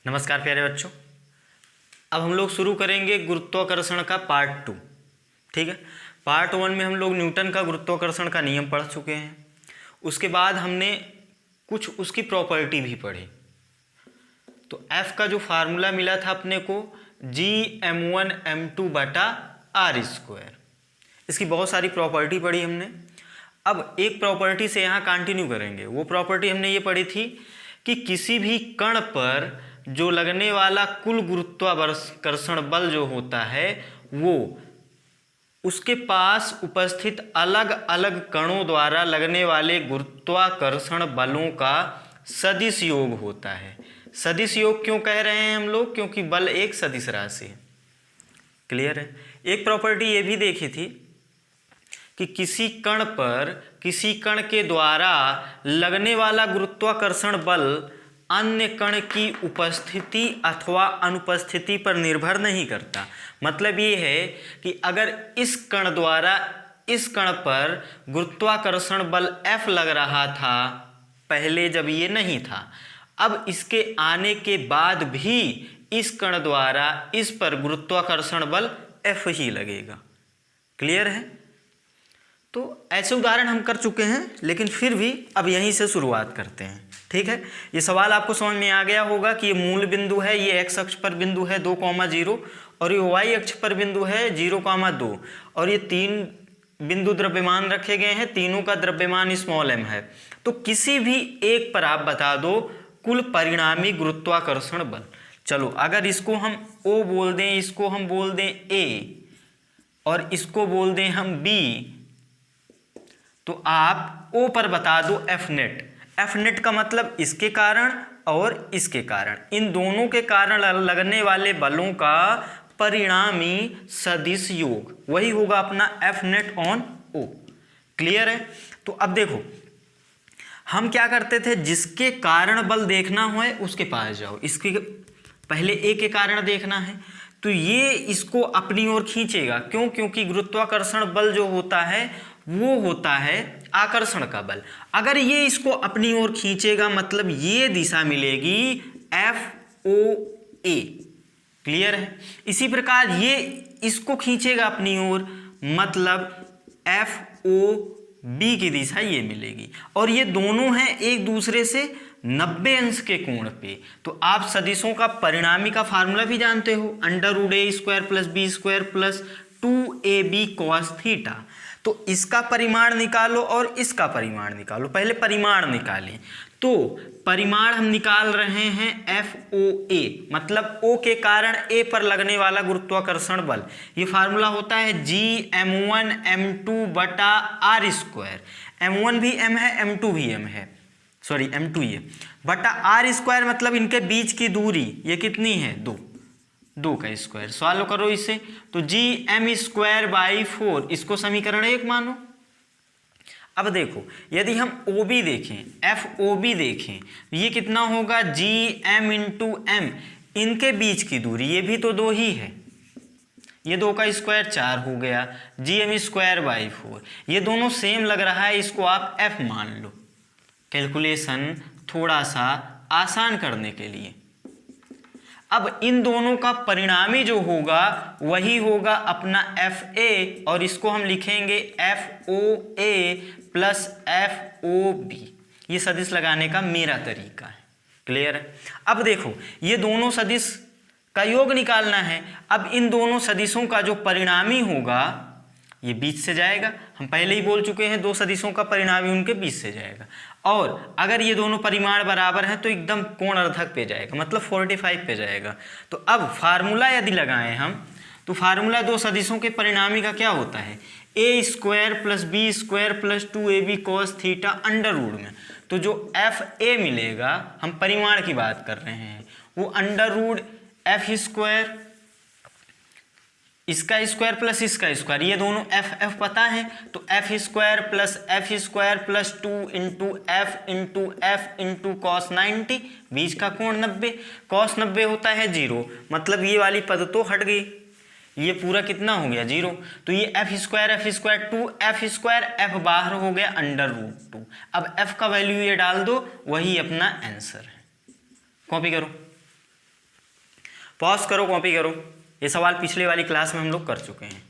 नमस्कार प्यारे बच्चों। अब हम लोग शुरू करेंगे गुरुत्वाकर्षण का पार्ट 2। ठीक है, पार्ट 1 में हम लोग न्यूटन का गुरुत्वाकर्षण का नियम पढ़ चुके हैं। उसके बाद हमने कुछ उसकी प्रॉपर्टी भी पढ़ी। तो F का जो फार्मूला मिला था अपने को Gm1m2/r²। इसकी बहुत सारी प्रॉपर्टी पढ़ी हमने। अब एक प्रॉपर्टी से यहाँ कंटिन्यू करेंगे। वो प्रॉपर्टी हमने ये पढ़ी थी कि किसी भी कण पर जो लगने वाला कुल गुरुत्वाकर्षण बल जो होता है वो उसके पास उपस्थित अलग अलग कणों द्वारा लगने वाले गुरुत्वाकर्षण बलों का सदिश योग होता है। सदिश योग क्यों कह रहे हैं हम लोग? क्योंकि बल एक सदिश राशि है। क्लियर है। एक प्रॉपर्टी ये भी देखी थी कि किसी कण पर किसी कण के द्वारा लगने वाला गुरुत्वाकर्षण बल अन्य कण की उपस्थिति अथवा अनुपस्थिति पर निर्भर नहीं करता। मतलब ये है कि अगर इस कण द्वारा इस कण पर गुरुत्वाकर्षण बल F लग रहा था पहले जब ये नहीं था, अब इसके आने के बाद भी इस कण द्वारा इस पर गुरुत्वाकर्षण बल F ही लगेगा। क्लियर है। तो ऐसे उदाहरण हम कर चुके हैं, लेकिन फिर भी अब यहीं से शुरुआत करते हैं। ठीक है, ये सवाल आपको समझ में आ गया होगा कि ये मूल बिंदु है, ये x अक्ष पर बिंदु है 2,0 और ये y अक्ष पर बिंदु है 0,2 और ये तीन बिंदु द्रव्यमान रखे गए हैं, तीनों का द्रव्यमान स्मॉल m है। तो किसी भी एक पर आप बता दो कुल परिणामी गुरुत्वाकर्षण बल। चलो अगर इसको हम O बोल दें, इसको हम बोल दें A और इसको बोल दें हम B, तो आप O पर बता दो F नेट। F नेट का मतलब इसके कारण और इसके कारण, इन दोनों के कारण लगने वाले बलों का परिणामी सदिश योग वही होगा अपना F net on O। Clear है। तो अब देखो हम क्या करते थे, जिसके कारण बल देखना हो उसके पास जाओ। इसके पहले A के कारण देखना है तो ये इसको अपनी ओर खींचेगा। क्यों? क्योंकि गुरुत्वाकर्षण बल जो होता है वो होता है आकर्षण का बल। अगर ये इसको अपनी ओर खींचेगा मतलब ये दिशा मिलेगी FOA। क्लियर है। इसी प्रकार ये इसको खींचेगा अपनी ओर मतलब FOB की दिशा ये मिलेगी। और ये दोनों हैं एक दूसरे से 90 अंश के कोण पे। तो आप सदिशों का परिणामी का फार्मूला भी जानते हो, √a² + b² + 2ab cos theta. तो इसका परिमाण निकालो और इसका परिमाण निकालो। पहले परिमाण निकालें। तो परिमाण हम निकाल रहे हैं FOA मतलब O के कारण A पर लगने वाला गुरुत्वाकर्षण बल। ये फार्मूला होता है Gm1m2/r²। m1 भी m है, m2 भी m है, सॉरी m2 ये बटा r² मतलब इनके बीच की दूरी ये कितनी है 2 का स्क्वायर। सॉल्व करो इसे तो Gm²/4 इसको समीकरण 1 मानो। अब देखो यदि हम OB देखें, FOB देखें, ये कितना होगा Gm × m, इनके बीच की दूरी ये भी तो 2 ही है, ये 2 का स्क्वायर 4 हो गया। Gm²/4 ये दोनों सेम लग रहा है, इसको आप F मान लो कैलकुलेशन थोड़ा सा आसान करने के लिए। अब इन दोनों का परिणामी जो होगा वही होगा अपना FA और इसको हम लिखेंगे FOA + FOB। ये सदिश लगाने का मेरा तरीका है। क्लियर है। अब देखो ये दोनों सदिश का योग निकालना है। अब इन दोनों सदिशों का जो परिणामी होगा ये बीच से जाएगा। हम पहले ही बोल चुके हैं 2 सदिशों का परिणामी उनके बीच से जाएगा। और अगर ये दोनों परिमाण बराबर हैं तो एकदम कोण अर्धक पे जाएगा मतलब 45 पे जाएगा। तो अब फार्मूला यदि लगाएं हम तो फार्मूला 2 सदिशों के परिणामी का क्या होता है a² + b² + 2ab cos theta under root में। तो जो FA मिलेगा, हम परिमाण की बात कर रहे हैं, वो √F², इसका स्क्वायर प्लस इसका स्क्वायर, ये दोनों F पता है तो F² + F² + 2 × F × F × cos 90, बीच का कोण 90, cos 90 होता है 0 मतलब ये वाली पद तो हट गई, ये पूरा कितना हो गया 0। तो ये F² 2F² F बाहर हो गया √2। अब F का वैल्यू ये डाल दो, वही अपना आंसर है। कॉपी करो। पॉज करो, कॉपी करो। ये सवाल पिछले वाली क्लास में हम लोग कर चुके हैं,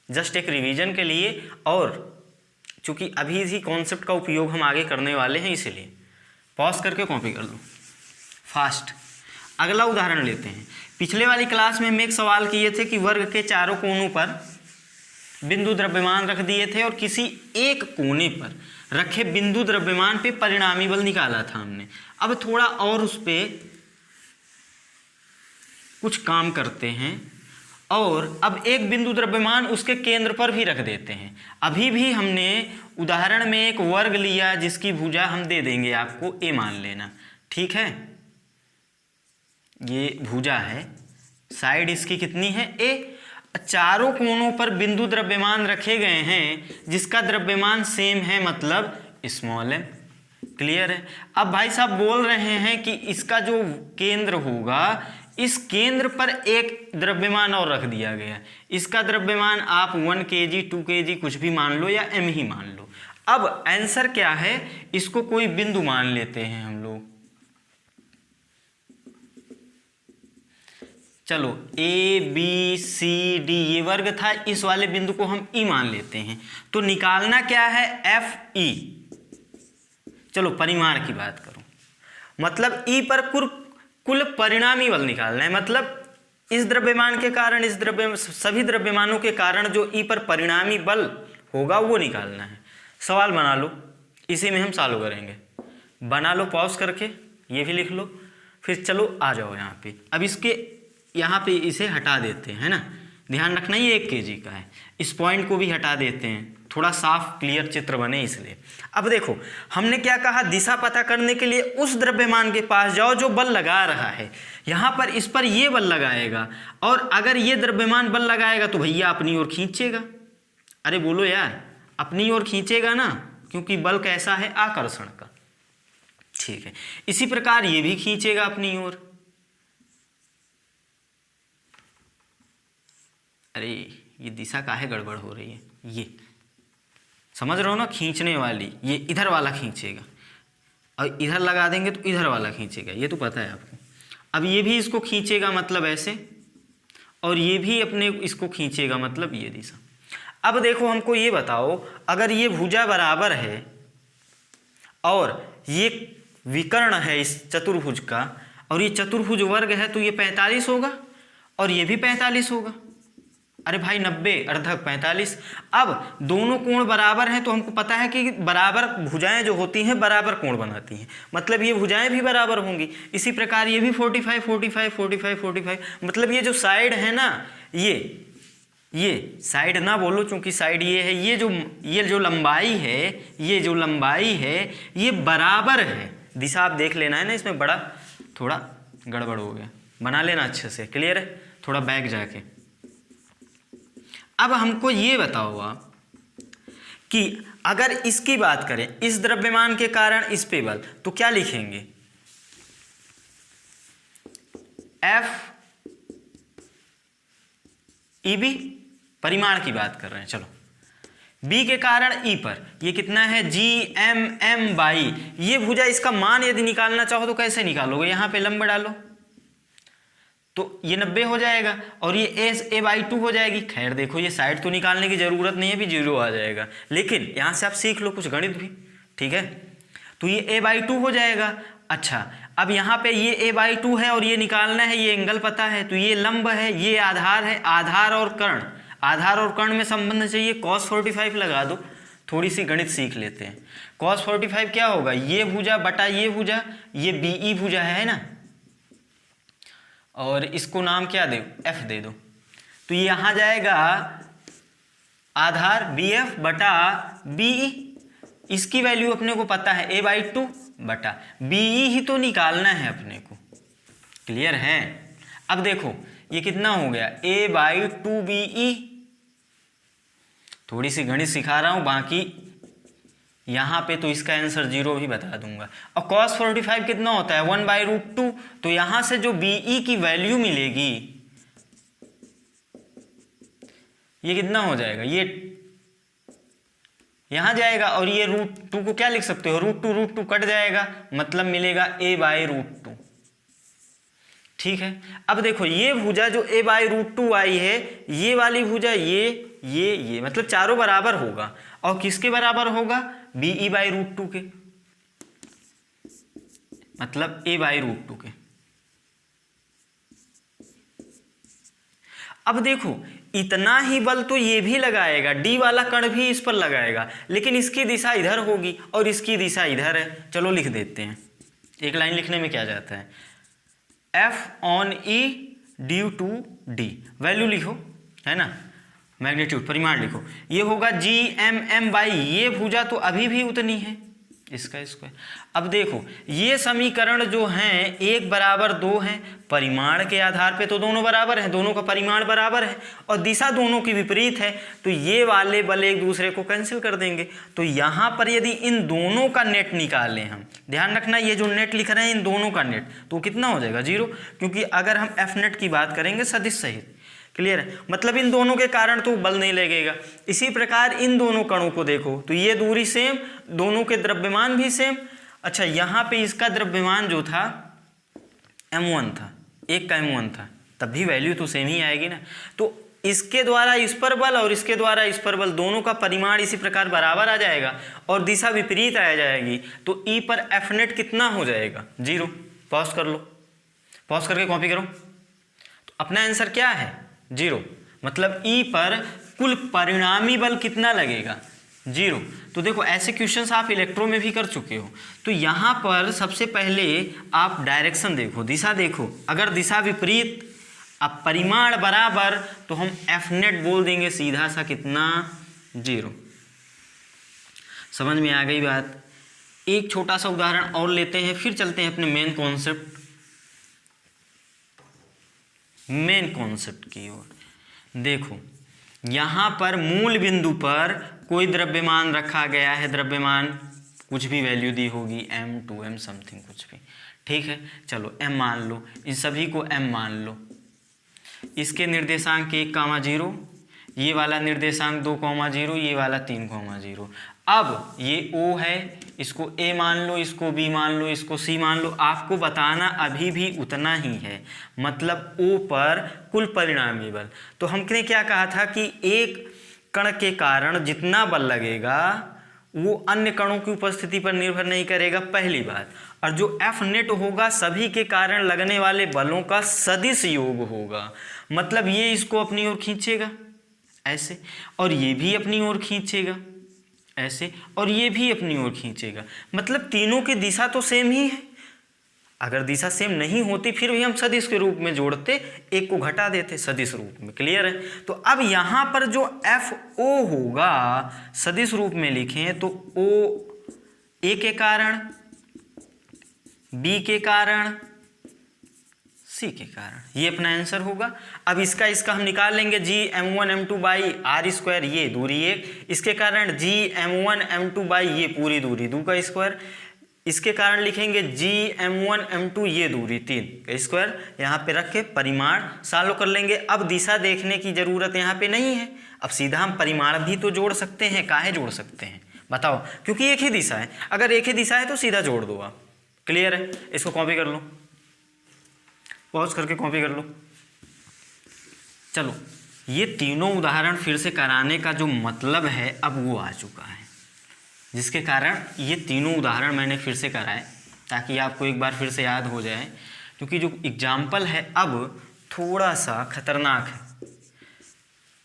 जस्ट एक रिवीजन के लिए, और चूंकि अभी इसी कॉन्सेप्ट का उपयोग हम आगे करने वाले हैं, इसीलिए पॉज करके कॉपी कर लो फास्ट। अगला उदाहरण लेते हैं। पिछले वाली क्लास में हम एक सवाल किए थे कि वर्ग के चारों कोनों पर बिंदु द्रव्यमान रख दिए थे और किसी एक कोने पर रखे बिंदु द्रव्यमान पे परिणामी बल निकाला था हमने। अब थोड़ा और उस पर कुछ काम करते हैं और अब एक बिंदु द्रव्यमान उसके केंद्र पर भी रख देते हैं। अभी भी हमने उदाहरण में एक वर्ग लिया जिसकी भुजा हम दे देंगे आपको ए मान लेना, ठीक है। ये भुजा है, साइड इसकी कितनी है ए। चारों कोनों पर बिंदु द्रव्यमान रखे गए हैं जिसका द्रव्यमान सेम है, मतलब स्मॉल एम। क्लियर है। अब भाई साहब बोल रहे हैं कि इसका जो केंद्र होगा, इस केंद्र पर एक द्रव्यमान और रख दिया गया। इसका द्रव्यमान आप 1 kg 2 kg कुछ भी मान लो या m ही मान लो। अब आंसर क्या है, इसको कोई बिंदु मान लेते हैं हम लोग। चलो ए बी सी डी ये वर्ग था, इस वाले बिंदु को हम ई मान लेते हैं। तो निकालना क्या है, एफ ई। चलो परिमाण की बात करो, मतलब ई पर कुल परिणामी बल निकालना है। मतलब इस द्रव्यमान के कारण, इस सभी द्रव्यमानों के कारण जो ई पर परिणामी बल होगा वो निकालना है। सवाल बना लो, इसी में हम सॉल्व करेंगे। बना लो पॉज करके, ये भी लिख लो, फिर चलो आ जाओ यहाँ पे। अब इसके यहाँ पे इसे हटा देते हैं ना, ध्यान रखना ये 1 kg का है। इस पॉइंट को भी हटा देते हैं, थोड़ा साफ क्लियर चित्र बने इसलिए। अब देखो हमने क्या कहा, दिशा पता करने के लिए उस द्रव्यमान के पास जाओ जो बल लगा रहा है। यहाँ पर इस पर ये बल लगाएगा, और अगर ये द्रव्यमान बल लगाएगा तो भैया अपनी ओर खींचेगा। अरे बोलो यार, अपनी ओर खींचेगा ना, क्योंकि बल कैसा है, आकर्षण का। ठीक है, इसी प्रकार ये भी खींचेगा अपनी ओर। अरे ये दिशा काहे गड़बड़ हो रही है, ये समझ रहे हो ना, खींचने वाली ये इधर वाला खींचेगा, और इधर लगा देंगे तो इधर वाला खींचेगा, ये तो पता है आपको। अब ये भी इसको खींचेगा मतलब ऐसे, और ये भी अपने इसको खींचेगा मतलब ये दिशा। अब देखो हमको ये बताओ, अगर ये भुजा बराबर है और ये विकर्ण है इस चतुर्भुज का, और ये चतुर्भुज वर्ग है, तो ये 45 होगा और ये भी 45 होगा। अरे भाई 90 अर्धक 45। अब दोनों कोण बराबर हैं, तो हमको पता है कि बराबर भुजाएं जो होती हैं बराबर कोण बनाती हैं, मतलब ये भुजाएं भी बराबर होंगी। इसी प्रकार ये भी 45 45 45 45, मतलब ये जो साइड है ना, ये साइड ना बोलो चूंकि साइड ये है, ये जो लंबाई है, ये जो लंबाई है ये बराबर है। दिशा आप देख लेना है ना, इसमें बड़ा थोड़ा गड़बड़ हो गया, बना लेना अच्छे से। क्लियर है, थोड़ा बैक जाके। अब हमको ये बताओ आप कि अगर इसकी बात करें, इस द्रव्यमान के कारण इस पे बल, तो क्या लिखेंगे, एफ ई बी। परिमाण की बात कर रहे हैं। चलो बी के कारण ई पर ये कितना है, जी एम एम बाई। ये भुजा, इसका मान यदि निकालना चाहो तो कैसे निकालोगे, यहाँ पे लंब डालो तो ये 90 हो जाएगा, और ये एस ए बाई 2 हो जाएगी। खैर देखो ये साइड तो निकालने की जरूरत नहीं है, भी 0 आ जाएगा, लेकिन यहाँ से आप सीख लो कुछ गणित भी, ठीक है। तो ये ए बाई 2 हो जाएगा। अच्छा, अब यहाँ पे ये ए बाई 2 है और ये निकालना है, ये एंगल पता है, तो ये लंब है, ये आधार है। आधार और कर्ण में संबंध चाहिए, cos 45 लगा दो। थोड़ी सी गणित सीख लेते हैं। cos 45 क्या होगा, ये भुजा बटा ये भुजा, ये बीई भुजा है ना, और इसको नाम क्या दे, एफ दे दो। तो ये यहाँ जाएगा आधार बी एफ बटा बीई, इसकी वैल्यू अपने को पता है a/2 बटा बीई ही तो निकालना है अपने को। क्लियर है। अब देखो ये कितना हो गया, a/2 बीई। थोड़ी सी गणित सिखा रहा हूं, बाकी यहाँ पे तो इसका आंसर 0 भी बता दूंगा। और cos 45 कितना होता है, 1/√2। तो यहाँ से जो बीई की वैल्यू मिलेगी, ये कितना हो जाएगा, ये यहाँ जाएगा, और ये √2 को क्या लिख सकते हो, √2 कट जाएगा, मतलब मिलेगा a/√2। ठीक है। अब देखो ये भुजा जो a/√2i है, ये वाली भुजा ये मतलब चारों बराबर होगा, और किसके बराबर होगा? be/√2 के, मतलब a/√2 के। अब देखो इतना ही बल तो ये भी लगाएगा, डी वाला कण भी इस पर लगाएगा, लेकिन इसकी दिशा इधर होगी और इसकी दिशा इधर है। चलो लिख देते हैं, एक लाइन लिखने में क्या जाता है, F/E due to D, value लिखो, है ना, मैग्नीट्यूड परिमाण लिखो, ये होगा Gmm/, ये भुजा तो अभी भी उतनी है, इसका स्क्वायर। अब देखो ये समीकरण जो हैं 1/2 हैं, परिमाण के आधार पे तो दोनों बराबर हैं, दोनों का परिमाण बराबर है, और दिशा दोनों की विपरीत है, तो ये वाले बल एक दूसरे को कैंसिल कर देंगे। तो यहाँ पर यदि इन दोनों का नेट निकालें हम, ध्यान रखना ये जो नेट लिख रहे हैं इन दोनों का नेट, तो कितना हो जाएगा? 0, क्योंकि अगर हम एफ नेट की बात करेंगे सदिश सहित, क्लियर है, मतलब इन दोनों के कारण तो बल नहीं लगेगा। इसी प्रकार इन दोनों कणों को देखो तो ये दूरी सेम, दोनों के द्रव्यमान भी सेम। अच्छा यहाँ पे इसका द्रव्यमान जो था m1 था, एक का m1 था, तब भी वैल्यू तो सेम ही आएगी ना। तो इसके द्वारा इस पर बल और इसके द्वारा इस पर बल, दोनों का परिमाण इसी प्रकार बराबर आ जाएगा और दिशा विपरीत आ जाएगी, तो ई पर एफ नेट कितना हो जाएगा? 0। पॉज कर लो, पॉज करके कॉपी करो, तो अपना आंसर क्या है? 0, मतलब ई पर कुल परिणामी बल कितना लगेगा? 0। तो देखो ऐसे क्वेश्चंस आप इलेक्ट्रो में भी कर चुके हो। तो यहाँ पर सबसे पहले आप डायरेक्शन देखो, दिशा देखो, अगर दिशा विपरीत अब परिमाण बराबर तो हम एफ नेट बोल देंगे सीधा सा कितना? 0। समझ में आ गई बात? एक छोटा सा उदाहरण और लेते हैं, फिर चलते हैं अपने मेन कॉन्सेप्ट की ओर। देखो यहाँ पर मूल बिंदु पर कोई द्रव्यमान रखा गया है, द्रव्यमान कुछ भी वैल्यू दी होगी, m 2m समथिंग कुछ भी, ठीक है, चलो m मान लो, इन सभी को m मान लो। इसके निर्देशांक 1,0, ये वाला निर्देशांक 2,0, ये वाला 3,0। अब ये O है, इसको A मान लो, इसको B मान लो, इसको C मान लो। आपको बताना अभी भी उतना ही है, मतलब O पर कुल परिणामी बल। तो हमने क्या कहा था कि एक कण के कारण जितना बल लगेगा वो अन्य कणों की उपस्थिति पर निर्भर नहीं करेगा, पहली बात। और जो एफ नेट होगा सभी के कारण लगने वाले बलों का सदिश योग होगा, मतलब ये इसको अपनी ओर खींचेगा ऐसे, और ये भी अपनी ओर खींचेगा ऐसे, और ये भी अपनी ओर खींचेगा, मतलब तीनों की दिशा तो सेम ही है। अगर दिशा सेम नहीं होती फिर भी हम सदिश के रूप में जोड़ते, एक को घटा देते सदिश रूप में, क्लियर है। तो अब यहाँ पर जो एफ ओ होगा सदिश रूप में लिखें तो ओ ए के कारण, बी के कारण, सी के कारण, ये अपना आंसर होगा। अब इसका हम निकाल लेंगे Gm1m2/r², ये दूरी 1, इसके कारण Gm1m2/ ये पूरी दूरी 2 का स्क्वायर, इसके कारण लिखेंगे Gm1m2 ये दूरी 3 का स्क्वायर, यहाँ पे रख के परिमाण सॉल्व कर लेंगे। अब दिशा देखने की जरूरत यहाँ पे नहीं है, अब सीधा हम परिमाण भी तो जोड़ सकते हैं। काहे जोड़ सकते हैं बताओ? क्योंकि एक ही दिशा है, अगर एक ही दिशा है तो सीधा जोड़ दो आप, क्लियर है। इसको कॉपी कर लो, पॉज करके कॉपी कर लो। चलो ये तीनों उदाहरण फिर से कराने का जो मतलब है अब वो आ चुका है, जिसके कारण ये तीनों उदाहरण मैंने फिर से कराए ताकि आपको एक बार फिर से याद हो जाए, क्योंकि जो एग्जाम्पल है अब थोड़ा सा खतरनाक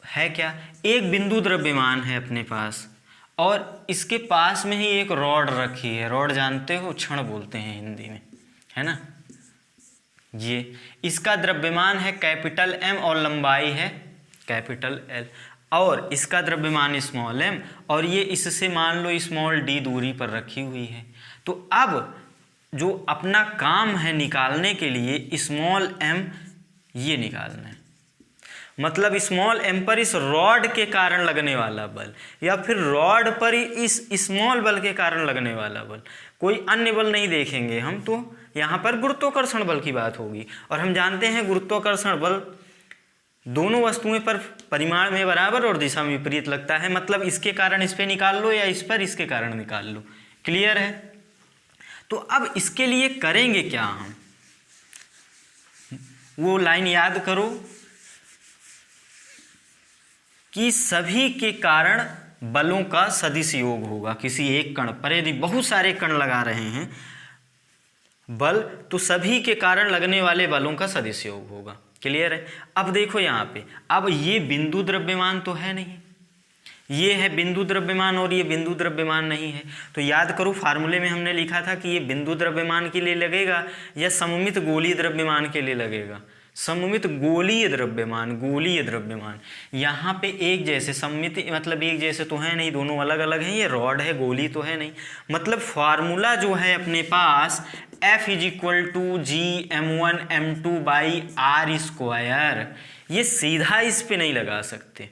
है क्या? एक बिंदु द्रव्यमान है अपने पास और इसके पास में ही एक रॉड रखी है। रॉड जानते हो, छड़ बोलते हैं हिंदी में, है ना। ये इसका द्रव्यमान है कैपिटल M और लंबाई है कैपिटल L, और इसका द्रव्यमान स्मॉल m, और ये इससे मान लो स्मॉल d दूरी पर रखी हुई है। तो अब जो अपना काम है निकालने के लिए स्मॉल m ये निकालना है, मतलब स्मॉल m पर इस रॉड के कारण लगने वाला बल या फिर रॉड पर इस स्मॉल बल के कारण लगने वाला बल, कोई अन्य बल नहीं देखेंगे हम, तो यहाँ पर गुरुत्वाकर्षण बल की बात होगी। और हम जानते हैं गुरुत्वाकर्षण बल दोनों वस्तुएं पर परिमाण में बराबर और दिशा में विपरीत लगता है, मतलब इसके कारण इस पे निकाल लो या इस पर इसके कारण निकाल लो, क्लियर है। तो अब इसके लिए करेंगे क्या हम? वो लाइन याद करो कि सभी के कारण बलों का सदिश योग होगा। किसी एक कण पर यदि बहुत सारे कण लगा रहे हैं बल, तो सभी के कारण लगने वाले बलों का सदिश योग होगा। क्लियर है? अब देखो यहाँ पे, अब ये बिंदु द्रव्यमान तो है नहीं, ये है बिंदु द्रव्यमान और ये बिंदु द्रव्यमान नहीं है। तो याद करो फार्मूले में हमने लिखा था कि ये बिंदु द्रव्यमान के लिए लगेगा या सममित गोलीय द्रव्यमान के लिए लगेगा। सममित गोलीय द्रव्यमान, गोलीय द्रव्यमान। यहाँ पे एक जैसे सममित मतलब एक जैसे तो है नहीं, दोनों अलग अलग हैं। ये रॉड है, गोली तो है नहीं। मतलब फार्मूला जो है अपने पास F = G m1m2/r²। ये सीधा इस पे नहीं लगा सकते।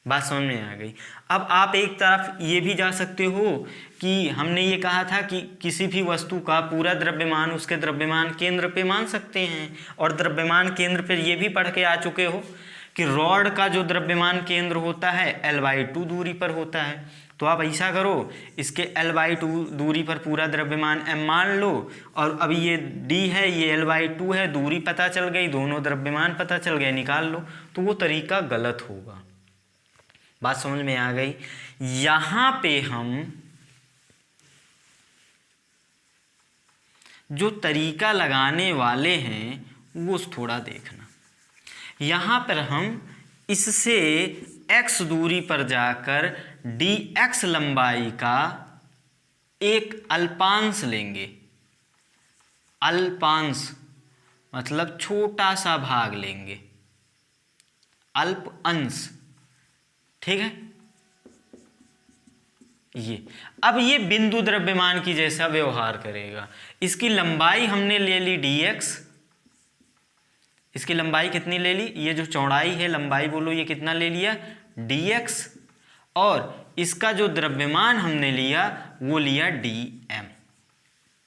बात समझ में आ गई? अब आप एक तरफ ये भी जा सकते हो कि हमने ये कहा था कि किसी भी वस्तु का पूरा द्रव्यमान उसके द्रव्यमान केंद्र पे मान सकते हैं, और द्रव्यमान केंद्र पे ये भी पढ़ के आ चुके हो कि रॉड का जो द्रव्यमान केंद्र होता है L/2 दूरी पर होता है। तो आप ऐसा करो, इसके L/2 दूरी पर पूरा द्रव्यमान m मान लो, और अब ये d है, ये L/2 है, दूरी पता चल गई, दोनों द्रव्यमान पता चल गए, निकाल लो। तो वो तरीका गलत होगा। बात समझ में आ गई? यहां पे हम जो तरीका लगाने वाले हैं वो थोड़ा देखना। यहां पर हम इससे x दूरी पर जाकर dx लंबाई का एक अल्पांश लेंगे। अल्पांश मतलब छोटा सा भाग लेंगे, अल्प अंश। ठीक है? ये अब ये बिंदु द्रव्यमान की जैसा व्यवहार करेगा। इसकी लंबाई हमने ले ली dx, इसकी लंबाई कितनी ले ली? ये जो चौड़ाई है, लंबाई बोलो, ये कितना ले लिया? dx। और इसका जो द्रव्यमान हमने लिया वो लिया dm।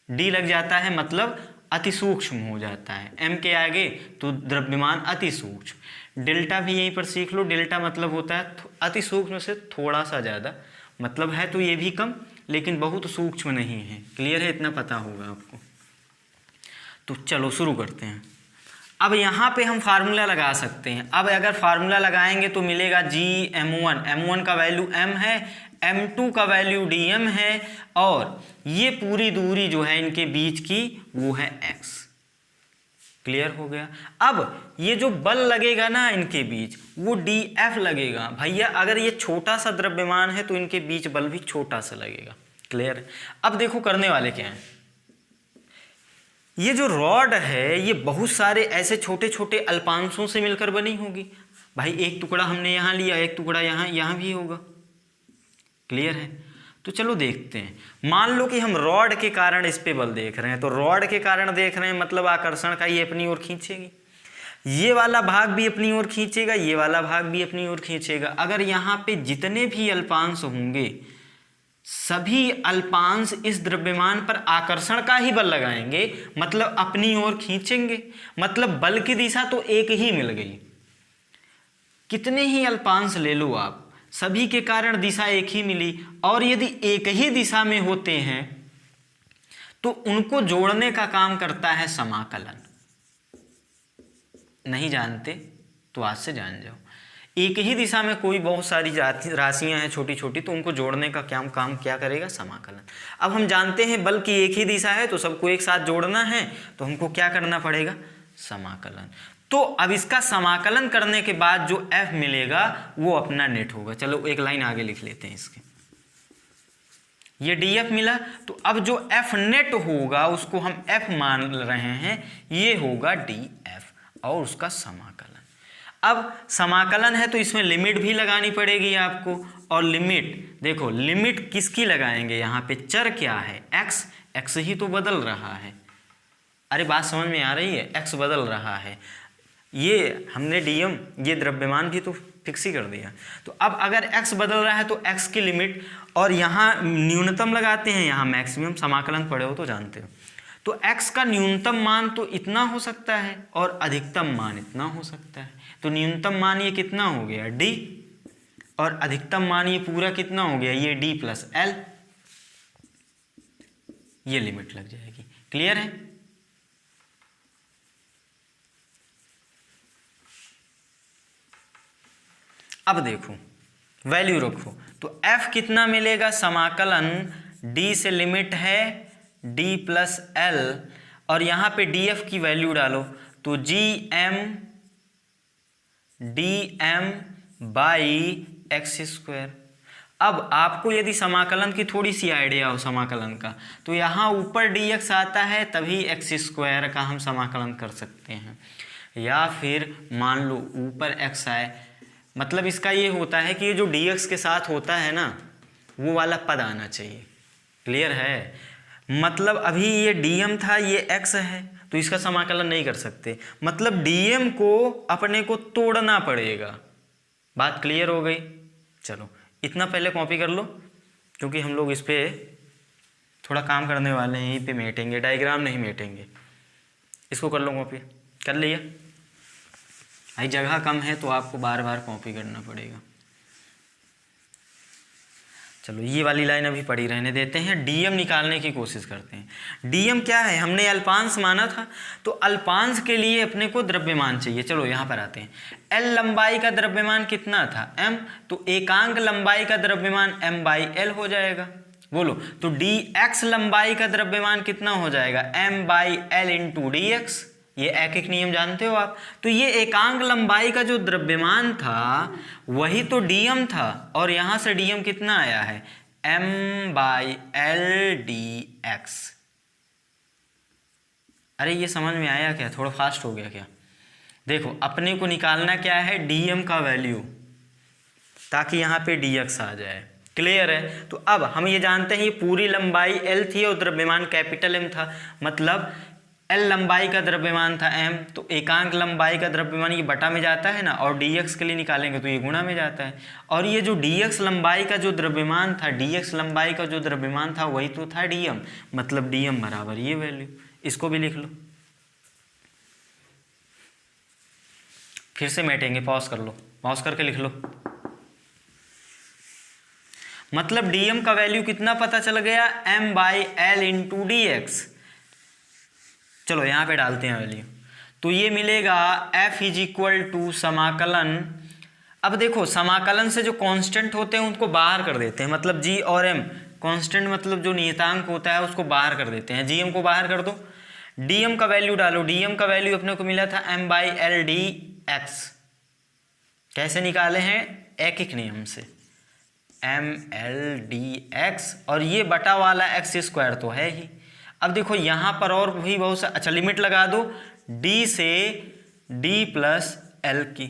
d लग जाता है मतलब अति सूक्ष्म हो जाता है, m के आगे तो द्रव्यमान अति सूक्ष्म। डेल्टा भी यहीं पर सीख लो। डेल्टा मतलब होता है अति सूक्ष्म से थोड़ा सा ज़्यादा, मतलब है तो ये भी कम लेकिन बहुत सूक्ष्म नहीं है। क्लियर है? इतना पता होगा आपको। तो चलो शुरू करते हैं। अब यहाँ पे हम फार्मूला लगा सकते हैं। अब अगर फार्मूला लगाएंगे तो मिलेगा Gm1, m1 का वैल्यू m है, m2 का वैल्यू dm है, और ये पूरी दूरी जो है इनके बीच की वो है x। क्लियर हो गया? अब ये जो बल लगेगा ना इनके बीच वो dF लगेगा। भैया अगर ये छोटा सा द्रव्यमान है तो इनके बीच बल भी छोटा सा लगेगा। क्लियर है? अब देखो करने वाले क्या हैं। ये जो रॉड है ये बहुत सारे ऐसे छोटे छोटे अल्पांशों से मिलकर बनी होगी। भाई एक टुकड़ा हमने यहाँ लिया, एक टुकड़ा यहाँ भी होगा। क्लियर है? तो चलो देखते हैं। मान लो कि हम रॉड के कारण इस पे बल देख रहे हैं, तो रॉड के कारण देख रहे हैं मतलब आकर्षण का ये अपनी ओर खींचेगी, ये वाला भाग भी अपनी ओर खींचेगा, ये वाला भाग भी अपनी ओर खींचेगा। अगर यहाँ पे जितने भी अल्पांश होंगे सभी अल्पांश इस द्रव्यमान पर आकर्षण का ही बल लगाएंगे, मतलब अपनी ओर खींचेंगे। मतलब बल की दिशा तो एक ही मिल गई। कितने ही अल्पांश ले लो आप, सभी के कारण दिशा एक ही मिली। और यदि एक ही दिशा में होते हैं तो उनको जोड़ने का काम करता है समाकलन। नहीं जानते तो आज से जान जाओ। एक ही दिशा में कोई बहुत सारी राशियां हैं छोटी छोटी, तो उनको जोड़ने का काम क्या करेगा? समाकलन। अब हम जानते हैं बल की एक ही दिशा है तो सबको एक साथ जोड़ना है, तो हमको क्या करना पड़ेगा? समाकलन। तो अब इसका समाकलन करने के बाद जो F मिलेगा वो अपना नेट होगा। चलो एक लाइन आगे लिख लेते हैं इसके। ये dF मिला, तो अब जो F नेट होगा उसको हम F मान रहे हैं, ये होगा dF और उसका समाकलन। अब समाकलन है तो इसमें लिमिट भी लगानी पड़ेगी आपको। और लिमिट देखो, लिमिट किसकी लगाएंगे? यहाँ पे चर क्या है? x ही तो बदल रहा है। अरे बात समझ में आ रही है? x बदल रहा है। ये हमने dm ये द्रव्यमान भी तो फिक्स ही कर दिया। तो अब अगर x बदल रहा है तो x की लिमिट, और यहाँ न्यूनतम लगाते हैं, यहाँ मैक्सिमम। समाकलन पढ़े हो तो जानते हो। तो x का न्यूनतम मान तो इतना हो सकता है और अधिकतम मान इतना हो सकता है। तो न्यूनतम मान ये कितना हो गया? d, और अधिकतम मान ये पूरा कितना हो गया? ये d + l। ये लिमिट लग जाएगी। क्लियर है? अब देखो वैल्यू रखो, तो f कितना मिलेगा, समाकलन d से लिमिट है d प्लस l, और यहाँ पे df की वैल्यू डालो, तो gm dm by X square. अब आपको यदि समाकलन की थोड़ी सी आइडिया हो समाकलन का, तो यहाँ ऊपर dx आता है तभी एक्स स्क्वायर का हम समाकलन कर सकते हैं, या फिर मान लो ऊपर x आए, मतलब इसका ये होता है कि ये जो dx के साथ होता है ना, वो वाला पद आना चाहिए। क्लियर है? मतलब अभी ये dm था, ये x है, तो इसका समाकलन नहीं कर सकते, मतलब dm को अपने को तोड़ना पड़ेगा। बात क्लियर हो गई? चलो इतना पहले कॉपी कर लो, क्योंकि हम लोग इस पर थोड़ा काम करने वाले हैं, यहीं पे मेटेंगे, डायग्राम नहीं मेटेंगे। इसको कर लो कॉपी। कर लिया? भाई जगह कम है तो आपको बार बार कॉपी करना पड़ेगा। चलो ये वाली लाइन अभी पड़ी रहने देते हैं, डीएम निकालने की कोशिश करते हैं। डीएम क्या है, हमने अल्पांश माना था, तो अल्पांश के लिए अपने को द्रव्यमान चाहिए। चलो यहाँ पर आते हैं, एल लंबाई का द्रव्यमान कितना था, एम, तो एकांक लंबाई का द्रव्यमान एम बाई एल हो जाएगा। बोलो, तो डी एक्स लंबाई का द्रव्यमान कितना हो जाएगा, M by L into D X. ये एक एक नियम जानते हो आप। तो ये एकांक लंबाई का जो द्रव्यमान था वही तो डीएम था, और यहां से डीएम कितना आया है, M by L D X. अरे ये समझ में आया क्या, थोड़ा फास्ट हो गया क्या? देखो अपने को निकालना क्या है, डीएम का वैल्यू, ताकि यहाँ पे dx आ जाए। क्लियर है? तो अब हम ये जानते हैं ये पूरी लंबाई l थी और द्रव्यमान कैपिटल M था, मतलब L लंबाई का द्रव्यमान था m, तो एकांक लंबाई का द्रव्यमान ये बटा में जाता है ना, और dx के लिए निकालेंगे तो ये गुणा में जाता है। और ये जो dx लंबाई का जो द्रव्यमान था, dx लंबाई का जो द्रव्यमान था वही तो था dm, मतलब dm बराबर ये वैल्यू। इसको भी लिख लो, फिर से मेटेंगे, पॉज कर लो, पॉज करके लिख लो। मतलब dm का वैल्यू कितना पता चल गया, m by L into D x. चलो यहाँ पे डालते हैं वैल्यू, तो ये मिलेगा f इज इक्वल टू समाकलन। अब देखो समाकलन से जो कांस्टेंट होते हैं उनको बाहर कर देते हैं, मतलब g और m, कांस्टेंट मतलब जो नियतांक होता है उसको बाहर कर देते हैं, gm को बाहर कर दो, dm का वैल्यू डालो। dm का वैल्यू अपने को मिला था m by L D x. कैसे निकाले हैं, एक एक नियम से, एम एल डी एक्स, और ये बटा वाला एक्स स्क्वायर तो है ही। अब देखो यहाँ पर और भी बहुत सा, अच्छा लिमिट लगा दो d से d प्लस एल की।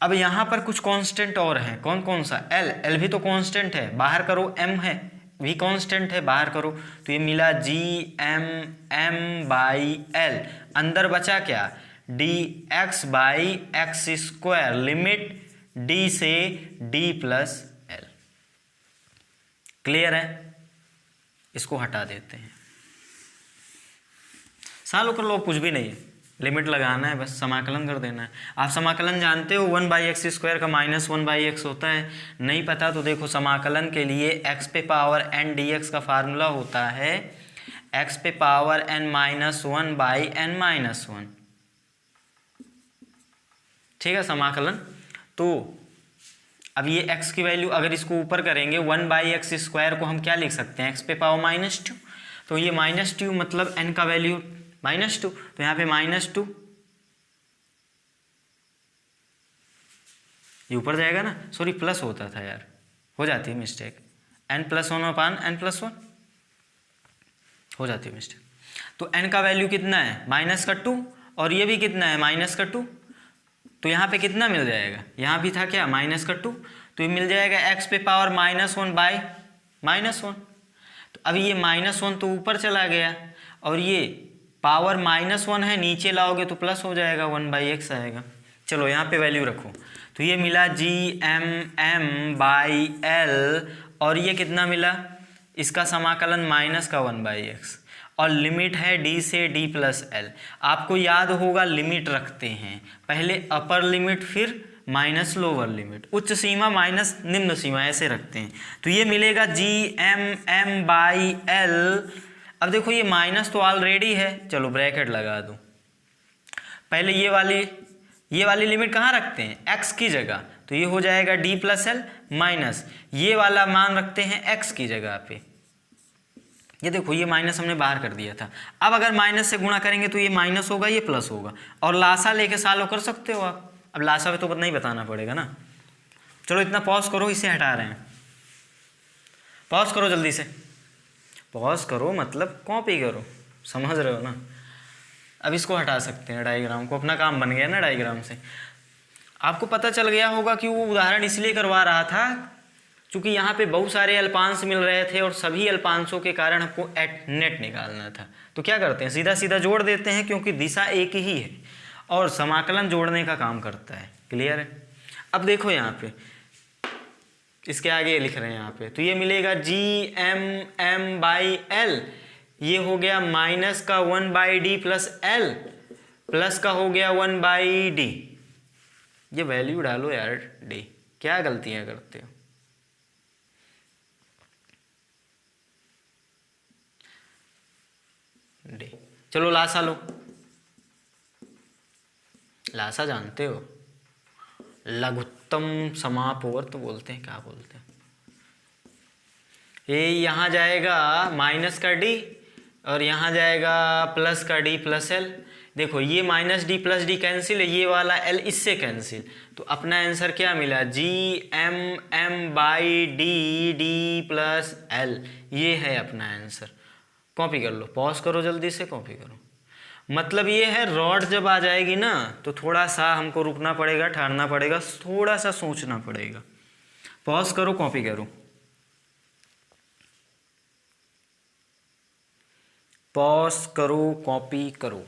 अब यहाँ पर कुछ कांस्टेंट और हैं, कौन कौन सा, l, l भी तो कांस्टेंट है, बाहर करो, m है भी कांस्टेंट है, बाहर करो, तो ये मिला G M M by L, अंदर बचा क्या, D X by X square, limit d से d प्लस एल। क्लियर है? इसको हटा देते हैं, सालों कर लो, कुछ भी नहीं है, लिमिट लगाना है बस, समाकलन कर देना है। आप समाकलन जानते हो, 1 बाई एक्स स्क्वायर का माइनस 1 बाई एक्स होता है, नहीं पता तो देखो समाकलन के लिए x पे पावर n dx का फार्मूला होता है x पे power n minus 1 by n minus 1। ठीक है, समाकलन। तो अब ये x की वैल्यू अगर इसको ऊपर करेंगे, 1 बाई एक्स स्क्वायर को हम क्या लिख सकते हैं, x पे पावर माइनस 2, तो ये माइनस 2 मतलब n का वैल्यू माइनस 2, तो यहाँ पे माइनस 2 ये ऊपर जाएगा ना, सॉरी प्लस होता था यार, हो जाती है मिस्टेक, n प्लस 1 अपान n प्लस 1 हो जाती है मिस्टेक। तो n का वैल्यू कितना है, माइनस का 2, और ये भी कितना है, माइनस का 2, तो यहाँ पे कितना मिल जाएगा, यहाँ भी था क्या, माइनस का 2, तो ये मिल जाएगा x पे पावर माइनस 1 बाई माइनस 1। तो अभी ये माइनस 1 तो ऊपर चला गया, और ये पावर माइनस 1 है, नीचे लाओगे तो प्लस हो जाएगा, 1 बाई एक्स आएगा। चलो यहाँ पे वैल्यू रखो, तो ये मिला G M M by L, और ये कितना मिला, इसका समाकलन माइनस का 1 बाई एक्स, और लिमिट है d से d प्लस एल। आपको याद होगा लिमिट रखते हैं, पहले अपर लिमिट फिर माइनस लोअर लिमिट, उच्च सीमा माइनस निम्न सीमा, ऐसे रखते हैं। तो ये मिलेगा G M M by L. अब देखो ये माइनस तो ऑलरेडी है, चलो ब्रैकेट लगा दो, पहले ये वाली लिमिट कहाँ रखते हैं, x की जगह, तो ये हो जाएगा डी प्लस एल माइनस ये वाला मान रखते हैं एक्स की जगह पे। ये देखो ये माइनस हमने बाहर कर दिया था। अब अगर माइनस से गुणा करेंगे तो ये माइनस होगा, ये प्लस होगा। और लासा लेके सालो कर सकते हो आप। अब लासा में तो नहीं बताना पड़ेगा ना। चलो इतना पॉज करो, इसे हटा रहे हैं। पॉज करो जल्दी से, पॉज करो मतलब कॉपी करो, समझ रहे हो ना। अब इसको हटा सकते हैं डायग्राम को, अपना काम बन गया ना डायग्राम से। आपको पता चल गया होगा कि वो उदाहरण इसलिए करवा रहा था क्योंकि यहाँ पे बहुत सारे अल्पांश मिल रहे थे और सभी अल्पांशों के कारण हमको नेट निकालना था। तो क्या करते हैं, सीधा सीधा जोड़ देते हैं क्योंकि दिशा एक ही है और समाकलन जोड़ने का काम करता है। क्लियर है। अब देखो यहाँ पे इसके आगे लिख रहे हैं यहाँ पे, तो ये मिलेगा G M M by L, ये हो गया माइनस का 1/d प्लस एल प्लस का हो गया 1/d। ये वैल्यू डालो यार डी, क्या गलतियां करते हो। डी, चलो लासा लो। लासा जानते हो, लघुत्तम समापवर्त बोलते हैं, क्या बोलते हैं। ये यहाँ जाएगा माइनस का डी और यहाँ जाएगा प्लस का डी प्लस एल। देखो ये minus D plus D cancel है, ये वाला एल इससे कैंसिल, तो अपना आंसर क्या मिला, G M M by D D plus L. ये है अपना आंसर। कॉपी कर लो, पॉज करो जल्दी से, कॉपी करो। मतलब ये है रॉड जब आ जाएगी ना तो थोड़ा सा हमको रुकना पड़ेगा, ठहरना पड़ेगा, थोड़ा सा सोचना पड़ेगा। पॉज करो, कॉपी करो, पॉज करो, कॉपी करो।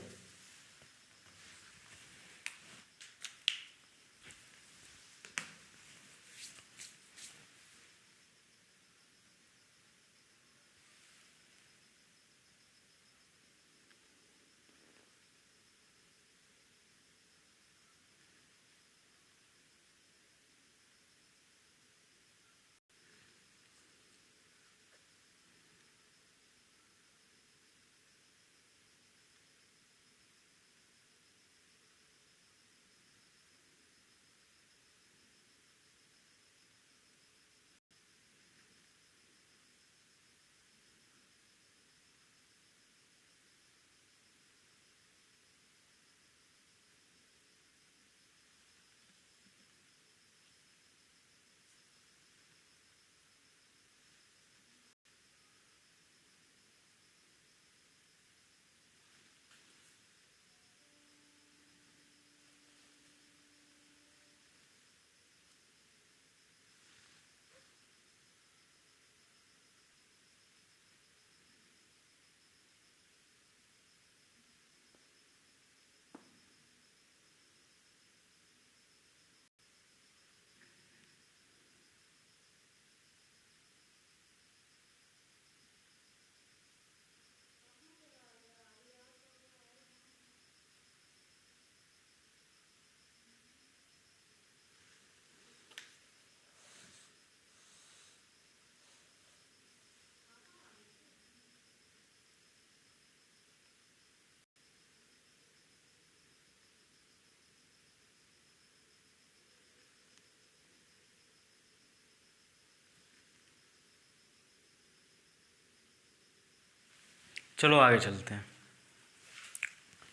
चलो आगे चलते हैं।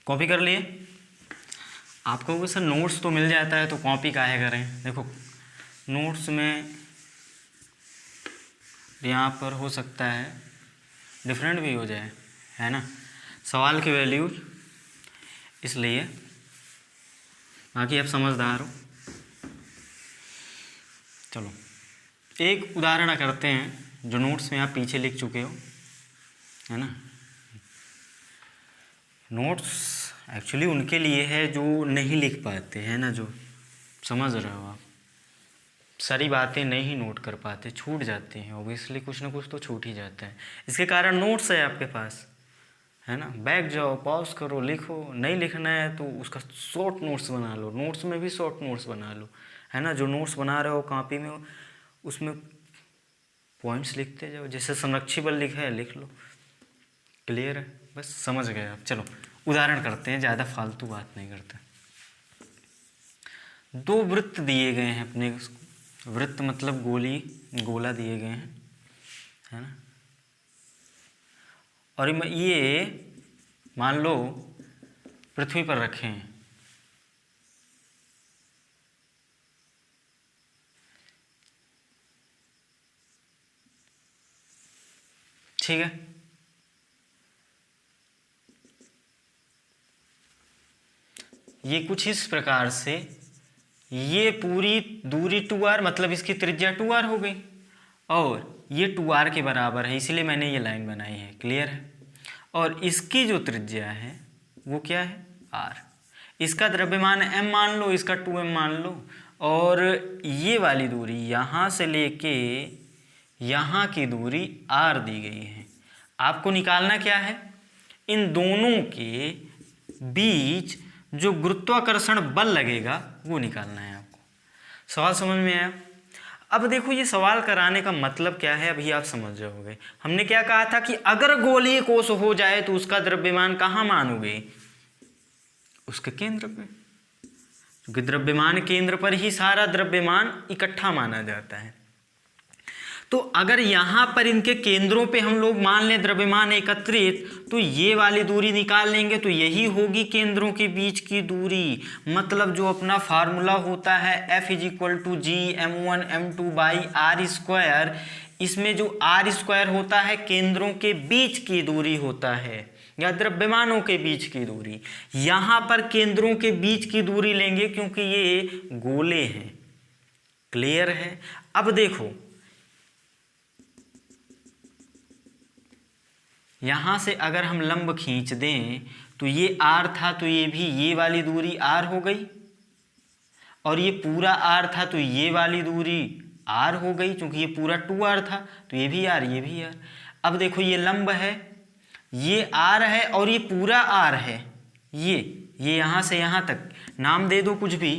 कॉपी कर लिए। आपको वो सर नोट्स तो मिल जाता है तो कॉपी काहे करें। देखो नोट्स में यहाँ पर हो सकता है डिफरेंट भी हो जाए, है ना, सवाल की वैल्यू, इसलिए बाकी आप समझदार हो। चलो एक उदाहरण करते हैं जो नोट्स में आप पीछे लिख चुके हो, है ना। नोट्स एक्चुअली उनके लिए है जो नहीं लिख पाते हैं ना, जो समझ रहे हो आप, सारी बातें नहीं नोट कर पाते, छूट जाती हैं। ऑब्वियसली कुछ ना कुछ तो छूट ही जाता है, इसके कारण नोट्स है आपके पास, है ना। बैठ जाओ, पॉज करो, लिखो। नहीं लिखना है तो उसका शॉर्ट नोट्स बना लो, नोट्स में भी शॉर्ट नोट्स बना लो, है ना। जो नोट्स बना रहे हो कॉपी में उसमें पॉइंट्स लिखते जाओ, जैसे संरक्षी बल लिखा है लिख लो। क्लियर है, बस समझ गए आप। चलो उदाहरण करते हैं, ज़्यादा फालतू बात नहीं करते। दो वृत्त दिए गए हैं अपने, वृत्त मतलब गोला दिए गए हैं, है ना। और ये मान लो पृथ्वी पर रखे हैं, ठीक है। ये कुछ इस प्रकार से, ये पूरी दूरी 2r, मतलब इसकी त्रिज्या 2r हो गई, और ये 2r के बराबर है, इसलिए मैंने ये लाइन बनाई है, क्लियर है। और इसकी जो त्रिज्या है वो क्या है, r। इसका द्रव्यमान m मान लो, इसका 2m मान लो, और ये वाली दूरी यहाँ से लेके यहाँ की दूरी r दी गई है। आपको निकालना क्या है, इन दोनों के बीच जो गुरुत्वाकर्षण बल लगेगा वो निकालना है आपको। सवाल समझ में आया। अब देखो ये सवाल कराने का मतलब क्या है, अभी आप समझ जाओगे। हमने क्या कहा था कि अगर गोलीय कोश हो जाए तो उसका द्रव्यमान कहाँ मानोगे, उसके केंद्र पे, क्योंकि द्रव्यमान केंद्र पर ही सारा द्रव्यमान इकट्ठा माना जाता है। तो अगर यहाँ पर इनके केंद्रों पे हम लोग मान लें द्रव्यमान एकत्रित, तो ये वाली दूरी निकाल लेंगे, तो यही होगी केंद्रों के बीच की दूरी। मतलब जो अपना फार्मूला होता है F = G m1 m2 by r square, इसमें जो r स्क्वायर होता है केंद्रों के बीच की दूरी होता है, या द्रव्यमानों के बीच की दूरी। यहाँ पर केंद्रों के बीच की दूरी लेंगे क्योंकि ये गोले हैं, क्लियर है। अब देखो यहाँ से अगर हम लंब खींच दें तो ये r था, तो ये भी ये वाली दूरी r हो गई, और ये पूरा r था तो ये वाली दूरी r हो गई, क्योंकि ये पूरा 2r था, तो ये भी r, ये भी r। अब देखो ये लंब है, ये r है, और ये पूरा r है, ये यहाँ से यहाँ तक नाम दे दो कुछ भी,